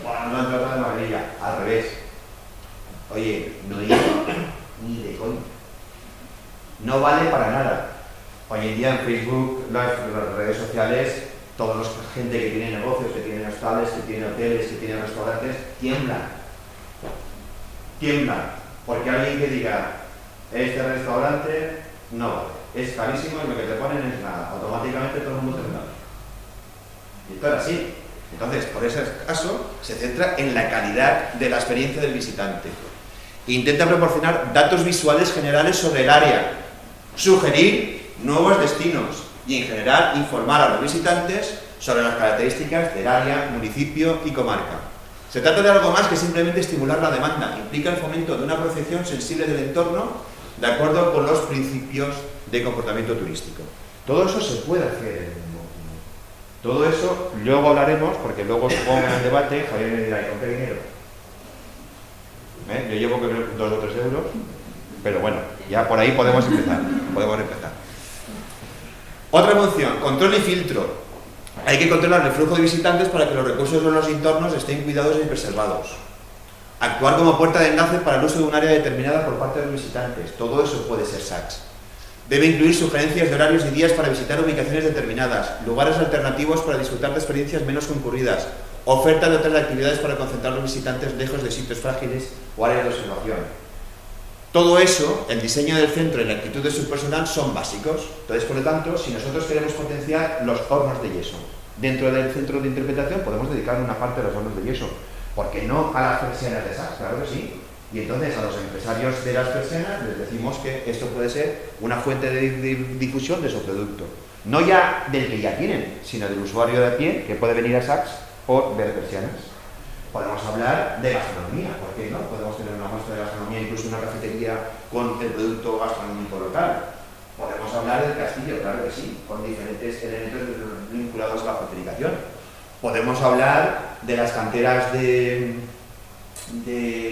bueno, no han tratado de maravilla. Al revés. Oye, no digo ni de coña. No vale para nada. Hoy en día en Facebook, las redes sociales, toda la gente que tiene negocios, que tiene hostales, que tiene hoteles, que tiene restaurantes, tiemblan. Tiemblan. Porque alguien que diga, este restaurante no vale, es carísimo y lo que te ponen es nada. Automáticamente todo el mundo tendrá. Y esto es así. Entonces, por ese caso, se centra en la calidad de la experiencia del visitante. Intenta proporcionar datos visuales generales sobre el área, sugerir nuevos destinos y, en general, informar a los visitantes sobre las características del área, municipio y comarca. Se trata de algo más que simplemente estimular la demanda. Implica el fomento de una percepción sensible del entorno de acuerdo con los principios de comportamiento turístico. Todo eso se puede hacer en el mundo. Todo eso luego hablaremos, porque luego supongo en el debate Javier me dirá, ¿y con qué dinero? Yo llevo que 2 o 3 euros, pero bueno, ya por ahí podemos empezar. Otra función, control y filtro. Hay que controlar el flujo de visitantes para que los recursos de los entornos estén cuidados y preservados. Actuar como puerta de enlace para el uso de un área determinada por parte de los visitantes. Todo eso puede ser SACS. Debe incluir sugerencias de horarios y días para visitar ubicaciones determinadas, lugares alternativos para disfrutar de experiencias menos concurridas, oferta de otras actividades para concentrar a los visitantes lejos de sitios frágiles o áreas de observación. Todo eso, el diseño del centro y la actitud de su personal son básicos. Entonces, por lo tanto, si nosotros queremos potenciar los hornos de yeso, dentro del centro de interpretación podemos dedicar una parte de los hornos de yeso. ¿Por qué no a las persianas de SACS? Claro que sí. Y entonces a los empresarios de las persianas les decimos que esto puede ser una fuente de difusión de su producto. No ya del que ya tienen, sino del usuario de a pie que puede venir a SACS por ver persianas. Podemos hablar de gastronomía, ¿por qué no? Podemos tener una muestra de gastronomía, incluso una cafetería con el producto gastronómico local. Podemos hablar del castillo, claro que sí, con diferentes elementos vinculados a la fortificación. Podemos hablar de las canteras de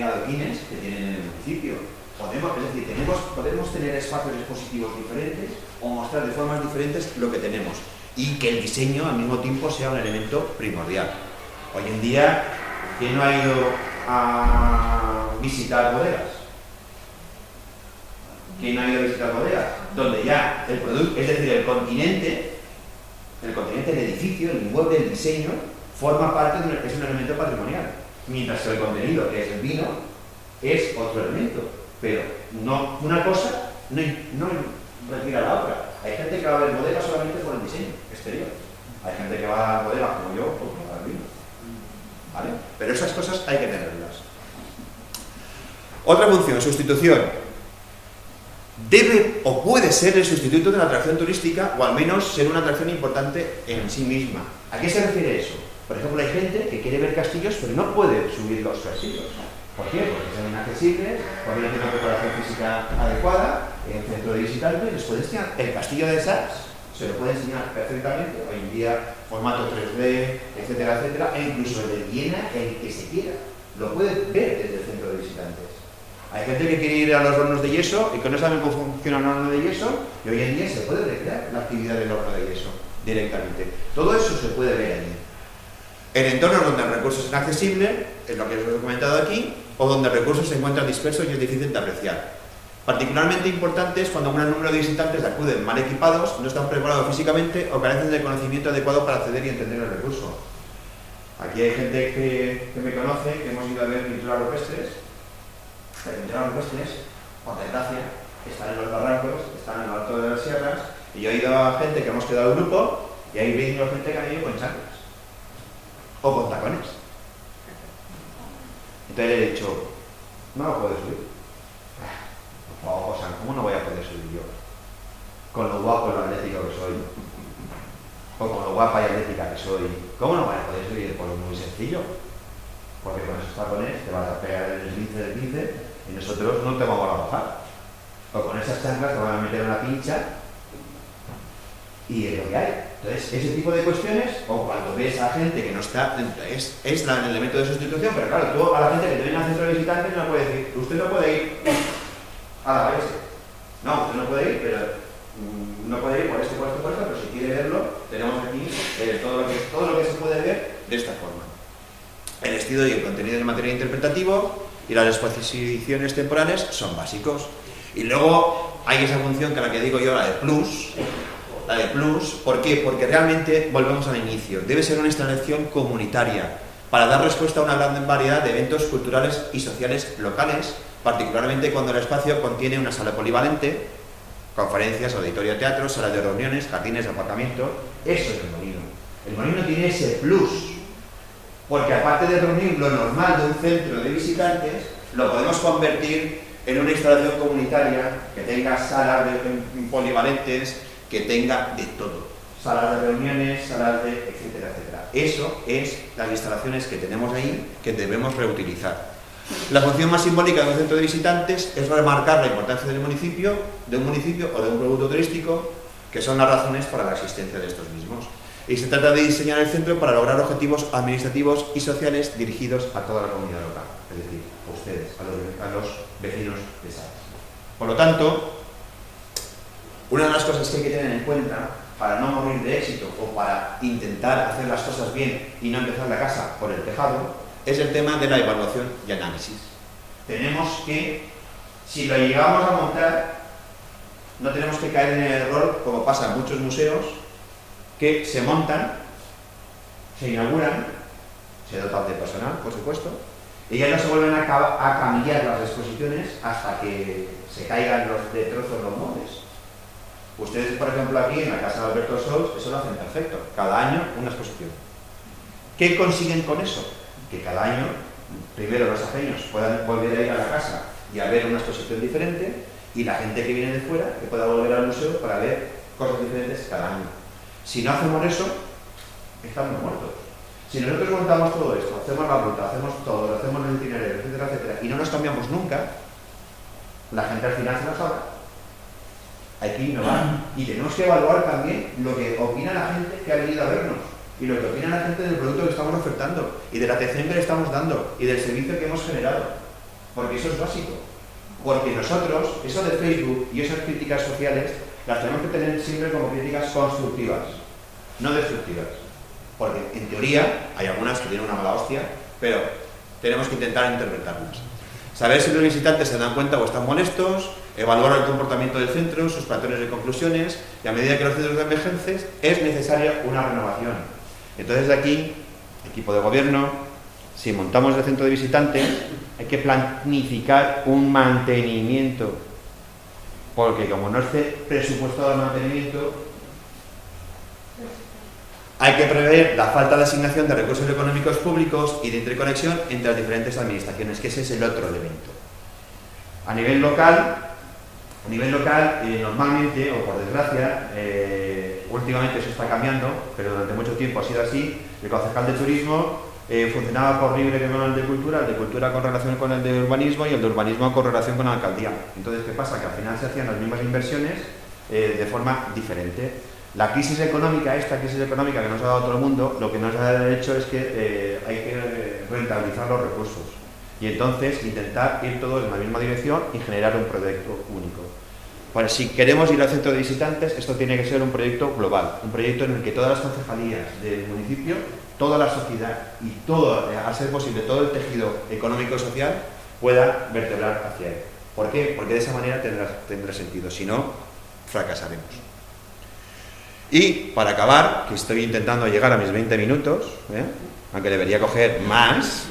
adoquines que tienen en el municipio. Podemos tener espacios expositivos diferentes o mostrar de formas diferentes lo que tenemos y que el diseño al mismo tiempo sea un elemento primordial. Hoy en día, ¿quién no ha ido a visitar bodegas? ¿Quién no ha ido a visitar bodegas? Donde ya el producto, es decir, el continente, el edificio, el inmueble, el diseño, forma parte es un elemento patrimonial. Mientras que el contenido, que es el vino, es otro elemento. Pero no, una cosa no retira la otra. Hay gente que va a ver bodegas solamente por el diseño exterior. Hay gente que va a bodegas como yo, pues para el vino. ¿Vale? Pero esas cosas hay que tenerlas. Otra función, sustitución. Debe o puede ser el sustituto de la atracción turística, o al menos ser una atracción importante en sí misma. ¿A qué se refiere eso? Por ejemplo, hay gente que quiere ver castillos, pero no puede subir los castillos. ¿Por qué? Porque son inaccesibles, porque no tienen preparación física adecuada, en el centro de visitantes les puede enseñar. El castillo de SACS se lo puede enseñar perfectamente, hoy en día, formato 3D, etcétera, etcétera, e incluso el de Viena, el que se quiera, lo puede ver desde el centro de visitantes. Hay gente que quiere ir a los hornos de yeso y que no saben cómo funciona un horno de yeso, y hoy en día se puede recrear la actividad del horno de yeso directamente. Todo eso se puede ver allí. En entornos donde el recurso es inaccesible, es lo que os he comentado aquí, o donde el recurso se encuentra disperso y es difícil de apreciar. Particularmente importante es cuando un gran número de visitantes acuden mal equipados, no están preparados físicamente o carecen del conocimiento adecuado para acceder y entender el recurso. Aquí hay gente que me conoce, que hemos ido a ver pinturas rupestres. Las pinturas rupestres, por desgracia, están en los barrancos, están en lo alto de las sierras, y yo he ido a gente que hemos quedado en grupo, y ahí venido gente que ha venido con chanclas o con tacones. Entonces le he dicho, no lo puedo subir. O sea, ¿cómo no voy a poder subir yo? Con lo guapo y lo atlético que soy. O con lo guapa y atlética que soy. ¿Cómo no voy a poder subir? Pues muy sencillo. Porque con esos tacones te vas a pegar el esguince del bíceps y nosotros no te vamos a bajar. O con esas chanclas te van a meter una pincha y es lo que hay. Entonces, ese tipo de cuestiones, o cuando ves a gente que no está, es el elemento de sustitución, pero claro, tú a la gente que te viene al centro de visitantes no puedes decir, usted no puede ir a la base. No, usted no puede ir, pero no puede ir por esto, pero si quiere verlo, tenemos aquí todo lo que se puede ver de esta forma. El estilo y el contenido del material interpretativo y las exposiciones temporales son básicos. Y luego hay esa función que a la que digo yo, la de plus. La de plus, ¿por qué? Porque realmente, volvemos al inicio, debe ser una instalación comunitaria para dar respuesta a una gran variedad de eventos culturales y sociales locales, particularmente cuando el espacio contiene una sala polivalente, conferencias, auditorio, teatro, salas de reuniones, jardines de aparcamiento. Eso es el molino. El molino tiene ese plus, porque aparte de reunir lo normal de un centro de visitantes, lo podemos convertir en una instalación comunitaria que tenga salas polivalentes, que tenga de todo, salas de reuniones, salas de etcétera, etcétera. Eso es las instalaciones que tenemos ahí que debemos reutilizar. La función más simbólica de un centro de visitantes es remarcar la importancia del municipio, de un municipio o de un producto turístico, que son las razones para la existencia de estos mismos. Y se trata de diseñar el centro para lograr objetivos administrativos y sociales dirigidos a toda la comunidad local, es decir, a ustedes, a los vecinos de Sants. Por lo tanto, una de las cosas que hay que tener en cuenta para no morir de éxito o para intentar hacer las cosas bien y no empezar la casa por el tejado es el tema de la evaluación y análisis. Tenemos que, si lo llegamos a montar, no tenemos que caer en el error, como pasa en muchos museos, que se montan, se inauguran, se dotan de personal, por supuesto, y ya no se vuelven a cambiar las exposiciones hasta que se caigan de trozos los moldes. Ustedes, por ejemplo, aquí en la casa de Alberto Sols, eso lo hacen perfecto. Cada año una exposición. ¿Qué consiguen con eso? Que cada año, primero los ajeños puedan volver a ir a la casa y a ver una exposición diferente, y la gente que viene de fuera que pueda volver al museo para ver cosas diferentes cada año. Si no hacemos eso, estamos muertos. Si nosotros montamos todo esto, hacemos la ruta, hacemos todo, hacemos el itinerario, etcétera, etcétera, y no nos cambiamos nunca, la gente al final se nos habla. Hay que innovar y tenemos que evaluar también lo que opina la gente que ha venido a vernos y lo que opina la gente del producto que estamos ofertando y de la atención que le estamos dando y del servicio que hemos generado, porque eso es básico. Porque nosotros, eso de Facebook y esas críticas sociales las tenemos que tener siempre como críticas constructivas, no destructivas, porque en teoría hay algunas que tienen una mala hostia, pero tenemos que intentar interpretarlas. Saber si los visitantes se dan cuenta o están molestos, evaluar el comportamiento del centro, sus patrones de conclusiones, y a medida que los centros de emergencias es necesaria una renovación. Entonces de aquí, equipo de gobierno, si montamos el centro de visitantes, hay que planificar un mantenimiento, porque como no esté presupuestado el mantenimiento, hay que prever la falta de asignación de recursos económicos públicos y de interconexión entre las diferentes administraciones, que ese es el otro elemento. A nivel local, normalmente, o por desgracia, últimamente eso está cambiando, pero durante mucho tiempo ha sido así. El concejal de turismo funcionaba por libre con el de cultura con relación con el de urbanismo y el de urbanismo con relación con la alcaldía. Entonces, ¿qué pasa? Que al final se hacían las mismas inversiones de forma diferente. La crisis económica, esta crisis económica que nos ha dado todo el mundo, lo que nos ha hecho es que hay que rentabilizar los recursos y entonces intentar ir todos en la misma dirección y generar un proyecto único. Bueno, si queremos ir al centro de visitantes, esto tiene que ser un proyecto global, un proyecto en el que todas las concejalías del municipio, toda la sociedad y todo, a ser posible, todo el tejido económico y social pueda vertebrar hacia él. ¿Por qué? Porque de esa manera tendrá sentido, si no, fracasaremos. Y para acabar, que estoy intentando llegar a mis 20 minutos, aunque debería coger más.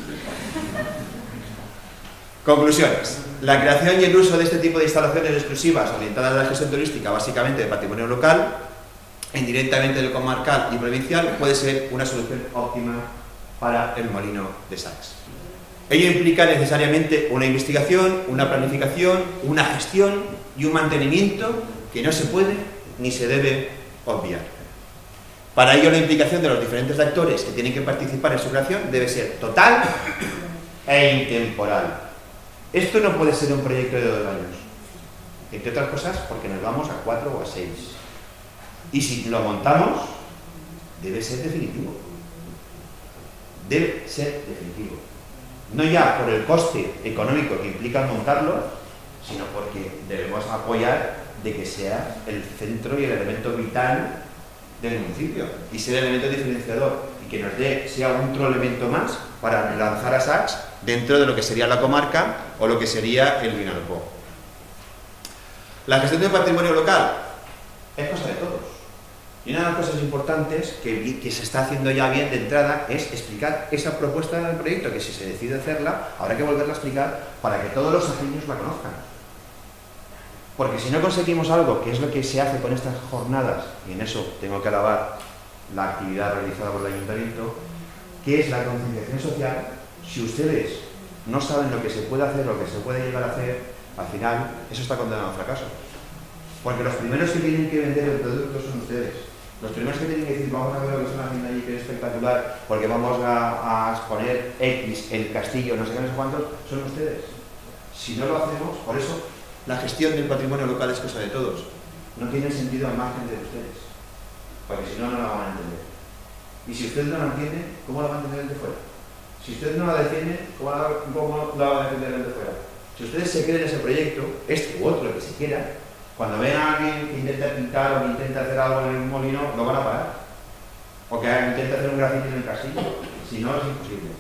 Conclusiones. La creación y el uso de este tipo de instalaciones exclusivas orientadas a la gestión turística, básicamente de patrimonio local, indirectamente del comarcal y provincial, puede ser una solución óptima para el molino de Sants. Ello implica necesariamente una investigación, una planificación, una gestión y un mantenimiento que no se puede ni se debe obviar. Para ello, la implicación de los diferentes actores que tienen que participar en su creación debe ser total e intemporal. Esto no puede ser un proyecto de 2 años, entre otras cosas porque nos vamos a 4 o a 6. Y si lo montamos, debe ser definitivo. Debe ser definitivo. No ya por el coste económico que implica montarlo, sino porque debemos apoyar de que sea el centro y el elemento vital del municipio y ser el elemento diferenciador y que nos dé, sea otro elemento más para lanzar a Sachs dentro de lo que sería la comarca o lo que sería el Vinalopó. La gestión del patrimonio local es cosa de todos. Y una de las cosas importantes que se está haciendo ya bien de entrada es explicar esa propuesta del proyecto, que si se decide hacerla, habrá que volverla a explicar para que todos los sajeños la conozcan. Porque si no conseguimos algo, que es lo que se hace con estas jornadas, y en eso tengo que alabar la actividad realizada por el Ayuntamiento, que es la concienciación social, si ustedes no saben lo que se puede hacer, lo que se puede llegar a hacer, al final eso está condenado al fracaso. Porque los primeros que tienen que vender el producto son ustedes. Los primeros que tienen que decir, vamos a ver lo que están haciendo allí, que es espectacular, porque vamos a exponer X, el castillo, no sé qué, no sé cuántos, son ustedes. Si no lo hacemos, por eso, la gestión del patrimonio local es cosa de todos. No tiene sentido al margen de ustedes. Porque si no, no la van a entender. Y si ustedes no la entienden, ¿cómo la van a entender el de fuera? Si ustedes no la defienden, ¿cómo la van a defender el de fuera? Si ustedes se creen ese proyecto, este u otro, el que se quiera, cuando ven a alguien que intenta pintar o que intenta hacer algo en el molino, lo van a parar. O que intenta hacer un grafiti en el castillo. Si no, es imposible.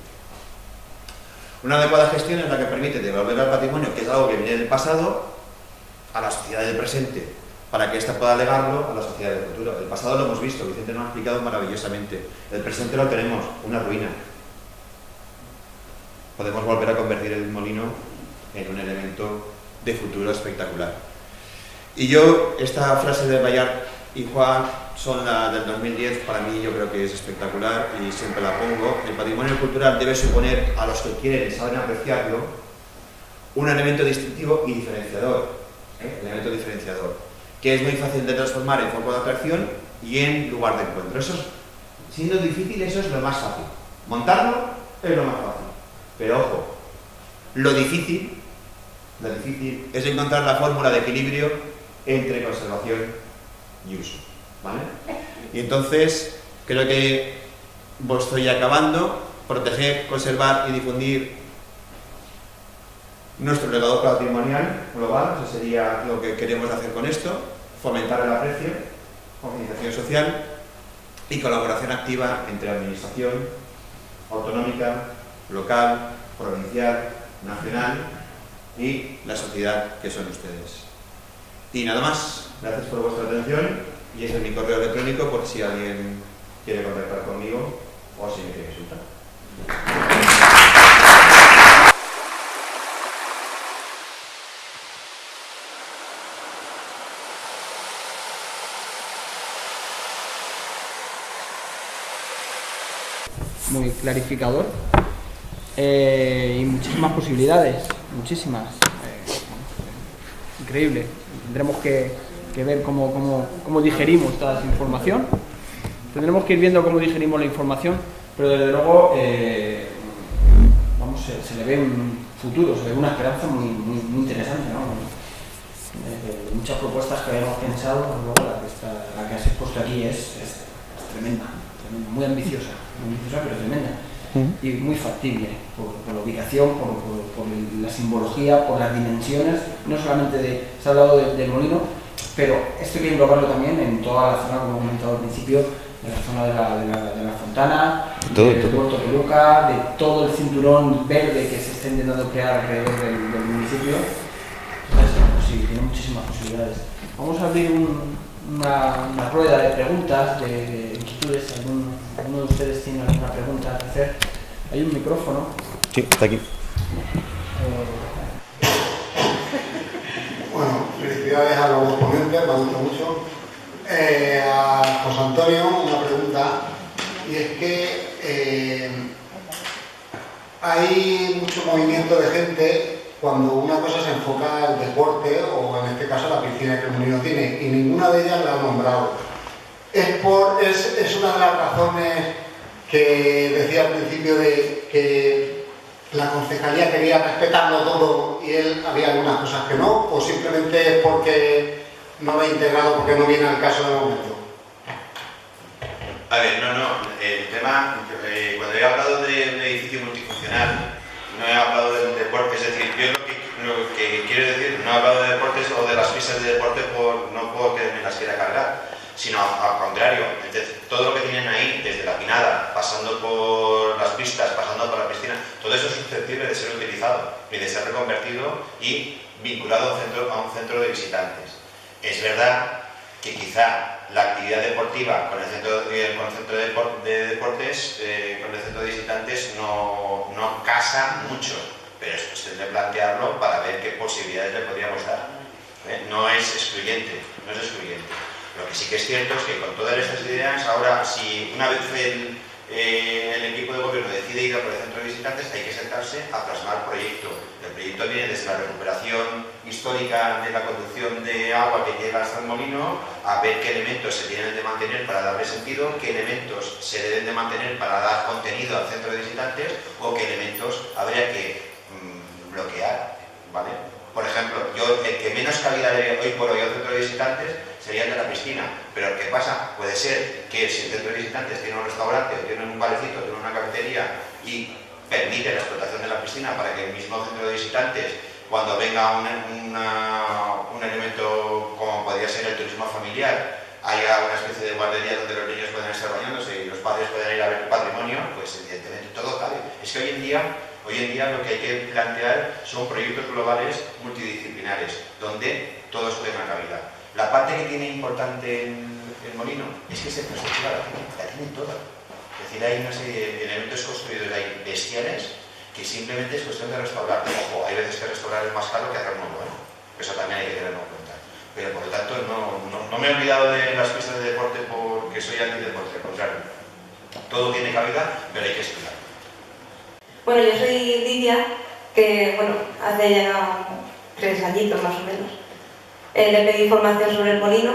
Una adecuada gestión es la que permite devolver al patrimonio, que es algo que viene del pasado, a la sociedad del presente, para que ésta pueda legarlo a la sociedad del futuro. El pasado lo hemos visto, Vicente nos ha explicado maravillosamente. El presente lo tenemos, una ruina. Podemos volver a convertir el molino en un elemento de futuro espectacular. Y yo, esta frase de Bayard y Juan son la del 2010, para mí yo creo que es espectacular y siempre la pongo. El patrimonio cultural debe suponer, a los que quieren y saben apreciarlo, un elemento distintivo y diferenciador. Elemento diferenciador, que es muy fácil de transformar en foco de atracción y en lugar de encuentro. Eso es, siendo difícil, eso es lo más fácil. Montarlo es lo más fácil. Pero ojo, lo difícil es encontrar la fórmula de equilibrio entre conservación y uso, ¿vale? Y entonces, creo que estoy acabando. Proteger, conservar y difundir nuestro legado patrimonial global, eso sería lo que queremos hacer con esto. Fomentar el aprecio, concienciación social y colaboración activa entre administración autonómica, local, provincial, nacional y la sociedad, que son ustedes. Y nada más, gracias por vuestra atención y ese es mi correo electrónico por si alguien quiere contactar conmigo o si me quiere consultar. Muy clarificador y muchísimas posibilidades, muchísimas. Increíble. Tendremos que ver cómo digerimos toda esa información. Tendremos que ir viendo cómo digerimos la información, pero desde luego se le ve un futuro, se le ve una esperanza muy interesante, ¿no? Muchas propuestas que habíamos pensado, luego la que has expuesto aquí es tremenda, muy ambiciosa, pero tremenda. Y muy factible, por la ubicación, por la simbología, por las dimensiones, no solamente se ha hablado del molino, pero esto hay que englobarlo también en toda la zona, como he comentado al principio, de la zona de la Fontana, del Puerto Peluca, de todo el cinturón verde que se está intentando crear alrededor del municipio. Entonces, pues sí, tiene muchísimas posibilidades. Vamos a abrir una rueda de preguntas, de inquietudes. ¿Alguno de ustedes tiene alguna pregunta que hacer? Hay un micrófono. Sí, está aquí. Bueno, felicidades a los ponentes, me gusta mucho. A José Antonio, una pregunta, y es que hay mucho movimiento de gente cuando una cosa se enfoca al deporte o en este caso la piscina que el Molino tiene, y ninguna de ellas la ha nombrado. Es una de las razones que decía al principio de que la concejalía quería respetarlo todo y él había algunas cosas que no, o simplemente es porque no lo ha integrado, porque no viene al caso de momento. A ver, el tema, cuando he hablado de un edificio multifuncional, no he hablado del deporte, es decir, yo lo que quiero decir, no he hablado de deportes o de las pistas de deporte no porque me las quiera cargar, sino al contrario. Entonces, todo lo que tienen ahí, desde la pinada, pasando por las pistas, pasando por la piscina, todo eso es susceptible de ser utilizado y de ser reconvertido y vinculado a un centro de visitantes. Es verdad que quizá la actividad deportiva con el centro de deportes, con el centro de visitantes, no casa mucho, pero es cuestión de plantearlo para ver qué posibilidades le podríamos dar. No es excluyente. Lo que sí que es cierto es que con todas estas ideas, ahora, si una vez el equipo de gobierno decide ir a por el centro de visitantes, hay que sentarse a plasmar proyecto. El proyecto viene desde la recuperación histórica de la conducción de agua que llega hasta el molino, a ver qué elementos se tienen de mantener para darle sentido, qué elementos se deben de mantener para dar contenido al centro de visitantes o qué elementos habría que bloquear, ¿vale? Por ejemplo, el que menos cabida de hoy por hoy al centro de visitantes sería el de la piscina, pero ¿qué pasa? Puede ser que si el centro de visitantes tiene un restaurante o tiene un barecito, tiene una cafetería y permite la explotación de la piscina para que el mismo centro de visitantes, cuando venga un elemento como podría ser el turismo familiar, haya una especie de guardería donde los niños puedan estar bañándose y los padres puedan ir a ver el patrimonio, pues evidentemente todo cabe. Es que hoy en día lo que hay que plantear son proyectos globales multidisciplinares, donde todos tengan cabida. La parte que tiene importante el molino es que esa infraestructura la tiene toda. Es decir, hay una serie de elementos construidos ahí bestiales que simplemente es cuestión de restaurar. Ojo, hay veces que restaurar es más caro que hacer nuevo, ¿eh? Eso también hay que tenerlo en cuenta. Pero por lo tanto no me he olvidado de las pistas de deporte porque soy antideporte, al contrario. Todo tiene cabida, pero hay que estudiar. Bueno, yo soy Lidia, que hace ya 3 añitos más o menos. Le pedí información sobre el molino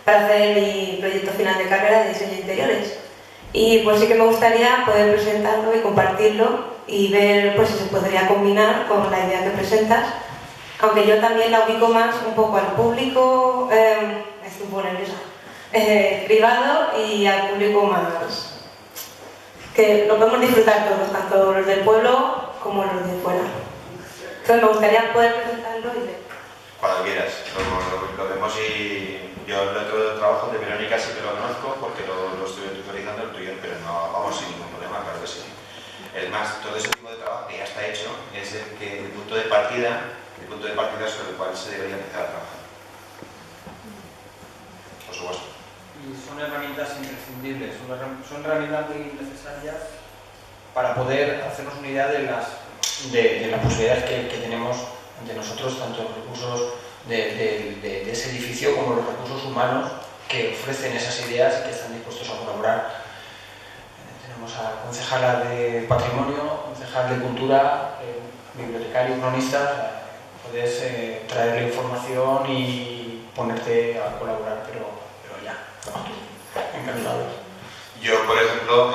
para hacer mi proyecto final de carrera de diseño de interiores. Y pues sí que me gustaría poder presentarlo y compartirlo y ver pues si se podría combinar con la idea que presentas, aunque yo también la ubico más un poco al público, estoy un poco nerviosa, privado, y al público más que lo podemos disfrutar todos, tanto los del pueblo como los de fuera. Entonces me gustaría poder presentarlo y ver. Cuando quieras, lo vemos. Y yo el otro trabajo de Verónica sí que lo conozco porque lo estoy tutorizando el tuyo, pero no vamos sin ningún problema, claro que sí. Es más, todo ese tipo de trabajo que ya está hecho es el punto de partida sobre el cual se debería empezar a trabajar. Por supuesto. Y son herramientas imprescindibles, son herramientas muy necesarias para poder hacernos una idea de las posibilidades que tenemos ante nosotros, tanto los recursos de ese edificio como los recursos humanos que ofrecen esas ideas y que están dispuestos a colaborar. Tenemos a concejala de patrimonio, concejal de cultura, bibliotecario, cronista. Puedes traerle información y ponerte a colaborar, pero ya, encantado. Yo, por ejemplo,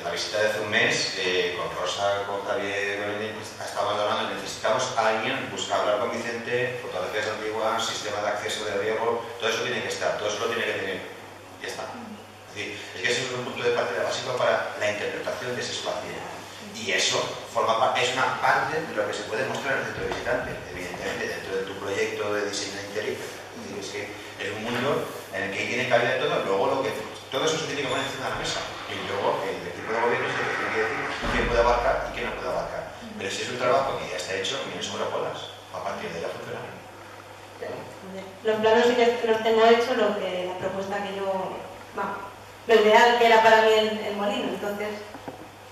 la visita de hace un mes, con Rosa, con Javier, estábamos hablando, necesitamos a alguien, buscar hablar con Vicente, fotografías antiguas, sistema de acceso de riego, todo eso tiene que estar, todo eso lo tiene que tener. Ya está. Es que ese es un punto de partida básico para la interpretación de ese espacio. Y eso es una parte de lo que se puede mostrar en el centro de visitantes, evidentemente, dentro de tu proyecto de diseño de interior. Es que es un mundo en el que tiene cabida de todo, luego todo eso se tiene que poner encima de la mesa. Y luego el equipo de gobierno se tiene que decir quién puede abarcar y quién no puede abarcar. Pero si es un trabajo que ya está hecho, viene sobre bolas. A partir de ahí a funcionar. Los planos sí que los tengo hechos, la propuesta que yo... lo ideal que era para mí el molino, entonces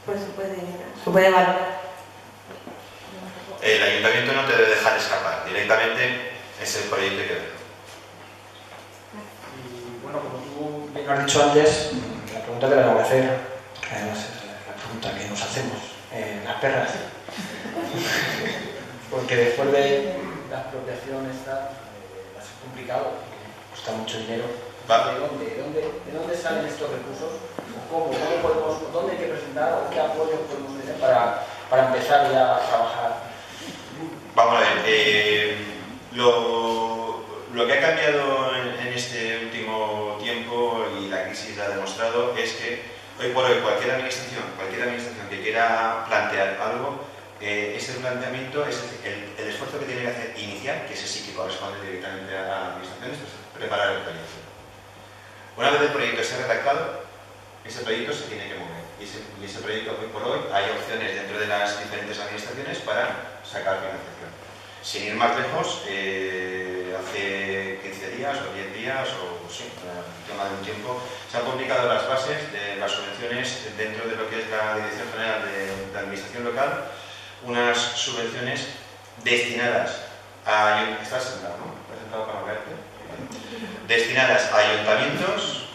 pues se puede valorar. El ayuntamiento no te debe dejar escapar, directamente es el proyecto que ve. Y bueno, como tú bien has dicho antes, la pregunta que le voy a hacer, que además es la pregunta que nos hacemos las perras. Porque después de la expropiación esta, va a ser complicado, cuesta mucho dinero. ¿De dónde salen estos recursos? ¿Dónde hay que presentar o qué apoyos podemos tener para empezar ya a trabajar? Vamos a ver, lo que ha cambiado en este último tiempo, y la crisis ha demostrado, es que hoy por hoy cualquier administración que quiera plantear algo, ese planteamiento es el esfuerzo que tiene que hacer inicial, que ese sí que corresponde directamente a la administración, es preparar el proyecto. Una vez el proyecto esté redactado, ese proyecto se tiene que mover. Y ese proyecto, hoy por hoy, hay opciones dentro de las diferentes administraciones para sacar financiación. Sin ir más lejos, hace 15 días o 10 días, o sí, un tema de un tiempo, se han publicado las bases de las subvenciones dentro de lo que es la Dirección General de Administración Local, unas subvenciones destinadas a... ¿Estás sentado, no? ¿Estás sentado para verte? Destinadas a ayuntamientos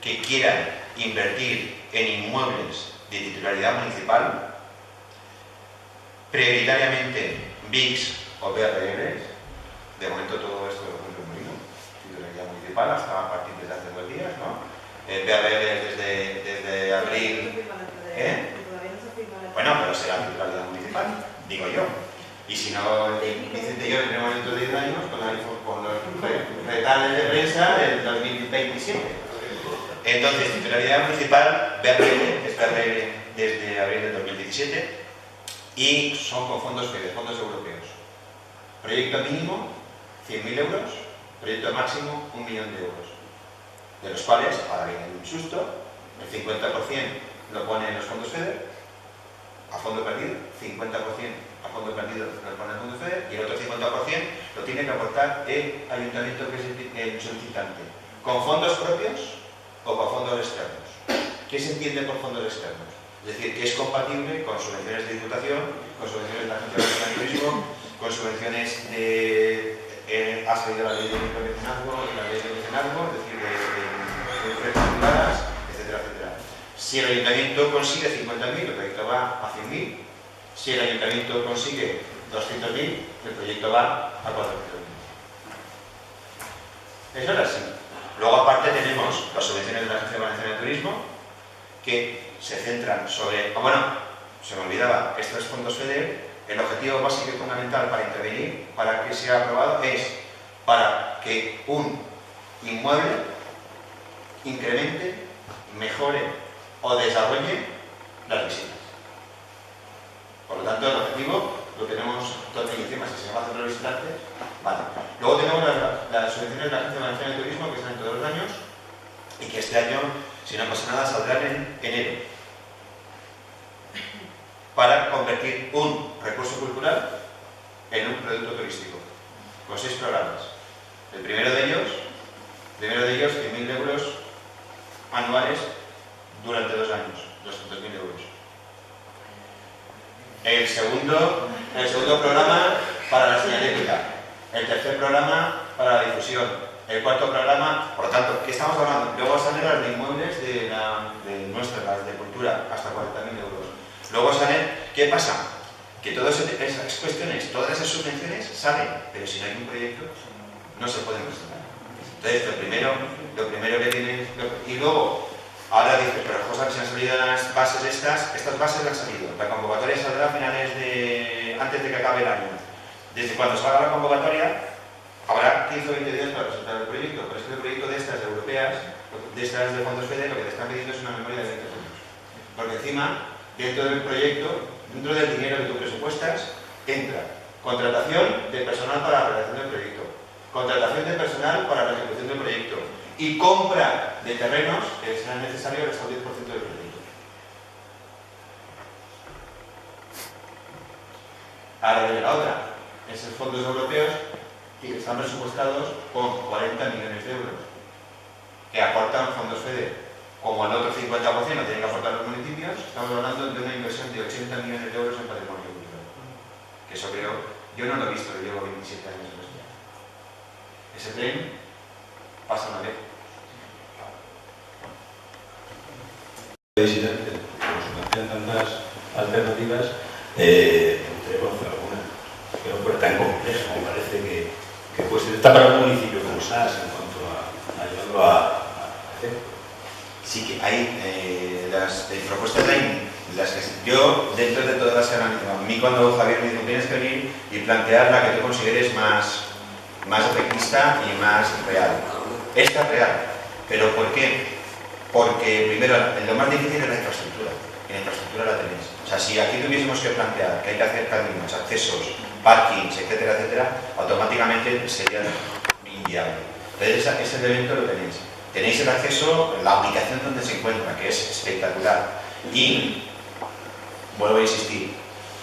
que quieran invertir en inmuebles de titularidad municipal, prioritariamente BICs o BRLs, de momento todo esto lo cumple Molino, titularidad municipal hasta a partir de hace 2 días, ¿no? BRL desde abril... Bueno, pero será titularidad municipal, digo yo. Y si no, Vicente y yo tenemos dentro de 10 años con los retales de prensa del 2027. Entonces, titularidad municipal, BRL, es BRL desde abril del 2017, y son con fondos FEDER, fondos europeos. Proyecto mínimo, 100.000 euros, proyecto máximo, 1 millón de euros. De los cuales, ahora viene un susto, el 50% lo ponen los fondos FEDER, a fondo perdido, 50% a fondo perdido lo pone el fondo FEDER, y el otro 50% lo tiene que aportar el ayuntamiento que es el solicitante, con fondos propios o con fondos externos. ¿Qué se entiende por fondos externos? Es decir, que es compatible con subvenciones de diputación, con subvenciones de la Agencia Vasca de Turismo, con subvenciones de... ha salido la ley de micromecenazgo y la ley de mecenazgo, es decir, de ofertas privadas, etcétera, etcétera. Si el ayuntamiento consigue 50.000, el proyecto va a 100.000. Si el ayuntamiento consigue 200.000, el proyecto va a 400.000. Eso es así. Luego, aparte, tenemos las subvenciones de la Agencia Valenciana de Turismo, que se centran sobre... bueno, se me olvidaba, estos fondos FEDER, el objetivo básico y fundamental para intervenir, para que sea aprobado, es para que un inmueble incremente, mejore o desarrolle las visitas. Por lo tanto, el objetivo lo tenemos todo encima, si se va a hacer los visitantes, vale. Luego tenemos las subvenciones de la Agencia Valenciana de Turismo, que salen todos los años, y que este año, si no pasa nada, saldrán en enero, para convertir un recurso cultural en un producto turístico, con 6 programas. El primero de ellos, 100.000 euros anuales durante 2 años, 200.000 euros. El segundo programa para la señalética, el tercer programa para la difusión, el cuarto programa, por lo tanto, ¿qué estamos hablando? Luego salen las de inmuebles de nuestras, las de cultura, hasta 40.000 euros. Luego salen, ¿qué pasa? Que todas esas cuestiones, todas esas subvenciones salen, pero si no hay un proyecto, no se pueden presentar. Entonces, lo primero que tienen, y luego, ahora dice, pero José, que se han salido las bases estas bases han salido. La convocatoria saldrá a finales antes de que acabe el año. Desde cuando salga la convocatoria, habrá 15 o 20 días para presentar el proyecto. Pero es que el proyecto de estas europeas, de estas de fondos FEDER, lo que te están pidiendo es una memoria de 20 años. Porque encima, dentro del proyecto, dentro del dinero que tú presupuestas, entra contratación de personal para la redacción del proyecto, contratación de personal para la ejecución del proyecto y compra de terrenos que serán necesarios hasta el 10% del proyecto. Ahora viene la otra, esos fondos europeos que están presupuestados con 40 millones de euros, que aportan fondos FEDER. Como el otro 50% lo tienen que aportar los municipios, estamos hablando de una inversión de 80 millones de euros en patrimonio cultural. Que eso creo, yo no lo he visto, yo llevo 27 años en España. Ese tren pasa una vez. Presidente, como se me hacían tantas alternativas, tenemos alguna que no fuera tan compleja, me parece que puede ser esta para un municipio como SAS en cuanto a llevarlo a hacer. Sí que hay las propuestas las que yo, dentro de todas las que analizamos, a mí cuando Javier me dijo tienes que venir y plantear la que tú consideres más efectista y más real. Esta es real, pero ¿por qué? Porque primero, lo más difícil es la infraestructura, y la infraestructura la tenéis. O sea, si aquí tuviésemos que plantear que hay que hacer caminos, accesos, parkings, etcétera, etcétera, automáticamente sería inviable. Entonces ese elemento lo tenéis. Tenéis el acceso, la ubicación donde se encuentra, que es espectacular. Y, vuelvo a insistir,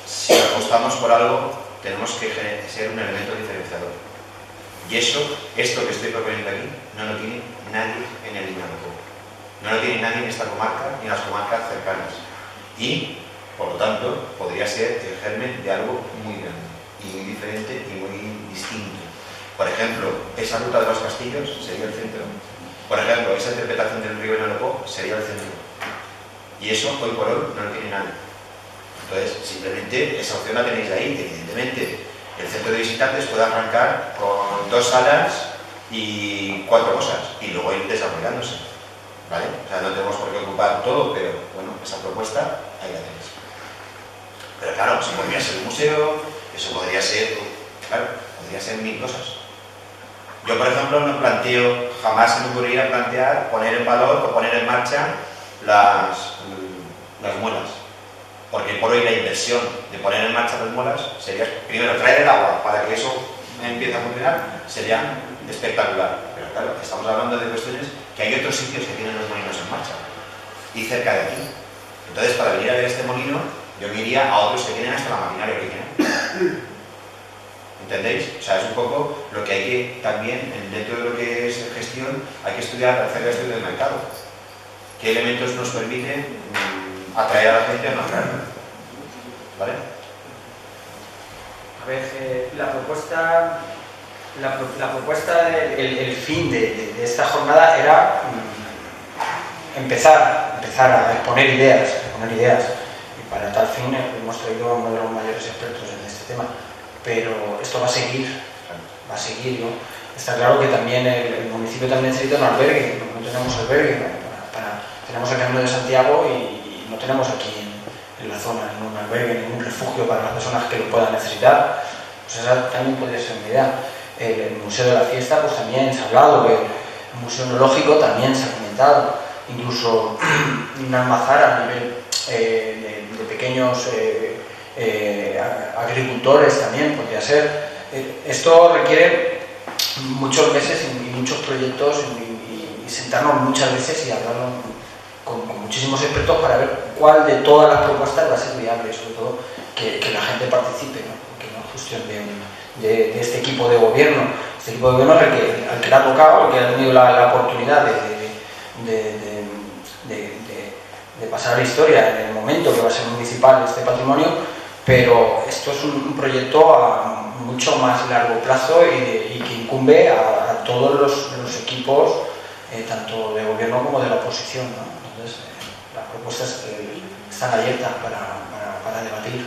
si apostamos por algo, tenemos que ser un elemento diferenciador. Y esto que estoy proponiendo aquí, no lo tiene nadie en el Vinalopó. No lo tiene nadie en esta comarca ni en las comarcas cercanas. Y, por lo tanto, podría ser el germen de algo muy grande, y muy diferente y muy distinto. Por ejemplo, esa ruta de los castillos sería el centro. Por ejemplo, esa interpretación del río Vinalopó sería el centro. Y eso, hoy por hoy, no lo tiene nadie. Entonces, simplemente, esa opción la tenéis ahí, que evidentemente el centro de visitantes puede arrancar con 2 salas y 4 cosas, y luego ir desarrollándose. ¿Vale? O sea, no tenemos por qué ocupar todo, pero bueno, esa propuesta, ahí la tenéis. Pero claro, eso podría ser un museo, eso podría ser, claro, podría ser 1000 cosas. Yo, por ejemplo, no planteo, jamás se me ocurriría plantear poner en valor o poner en marcha las muelas. Porque por hoy la inversión de poner en marcha las muelas sería, primero, traer el agua para que eso empiece a funcionar, sería espectacular. Pero claro, estamos hablando de cuestiones que hay otros sitios que tienen los molinos en marcha y cerca de aquí. Entonces, para venir a ver este molino, yo me iría a otros que tienen hasta la maquinaria original. ¿Entendéis? O sea, es un poco lo que hay que también, dentro de lo que es gestión, hay que estudiar, hacer el estudio del mercado. ¿Qué elementos nos permiten atraer a la gente o no atraerla? ¿Vale? A ver, la propuesta, el fin de esta jornada era empezar a exponer ideas. Y para tal fin hemos traído a uno de los mayores expertos en este tema. Pero esto va a seguir, ¿no? Está claro que también el municipio también necesita un albergue, no tenemos albergue, ¿no? Tenemos el Camino de Santiago y no tenemos aquí en la zona ningún albergue, ningún refugio para las personas que lo puedan necesitar. Pues esa también podría ser una idea. El Museo de la Fiesta, pues también se ha hablado, que el Museo Etnológico también se ha comentado, incluso una almazara a nivel de pequeños agricultores también podría ser. Esto requiere muchos meses y muchos proyectos y sentarnos muchas veces y hablar con muchísimos expertos para ver cuál de todas las propuestas va a ser viable, sobre todo que la gente participe, ¿no? Porque no es cuestión de este equipo de gobierno. Este equipo de gobierno al que le ha tocado, al que ha tenido la oportunidad de pasar a la historia en el momento que va a ser municipal este patrimonio, pero esto es un proyecto a mucho más largo plazo y que incumbe a todos los equipos, tanto de gobierno como de la oposición, ¿no? Entonces, las propuestas están abiertas para debatir.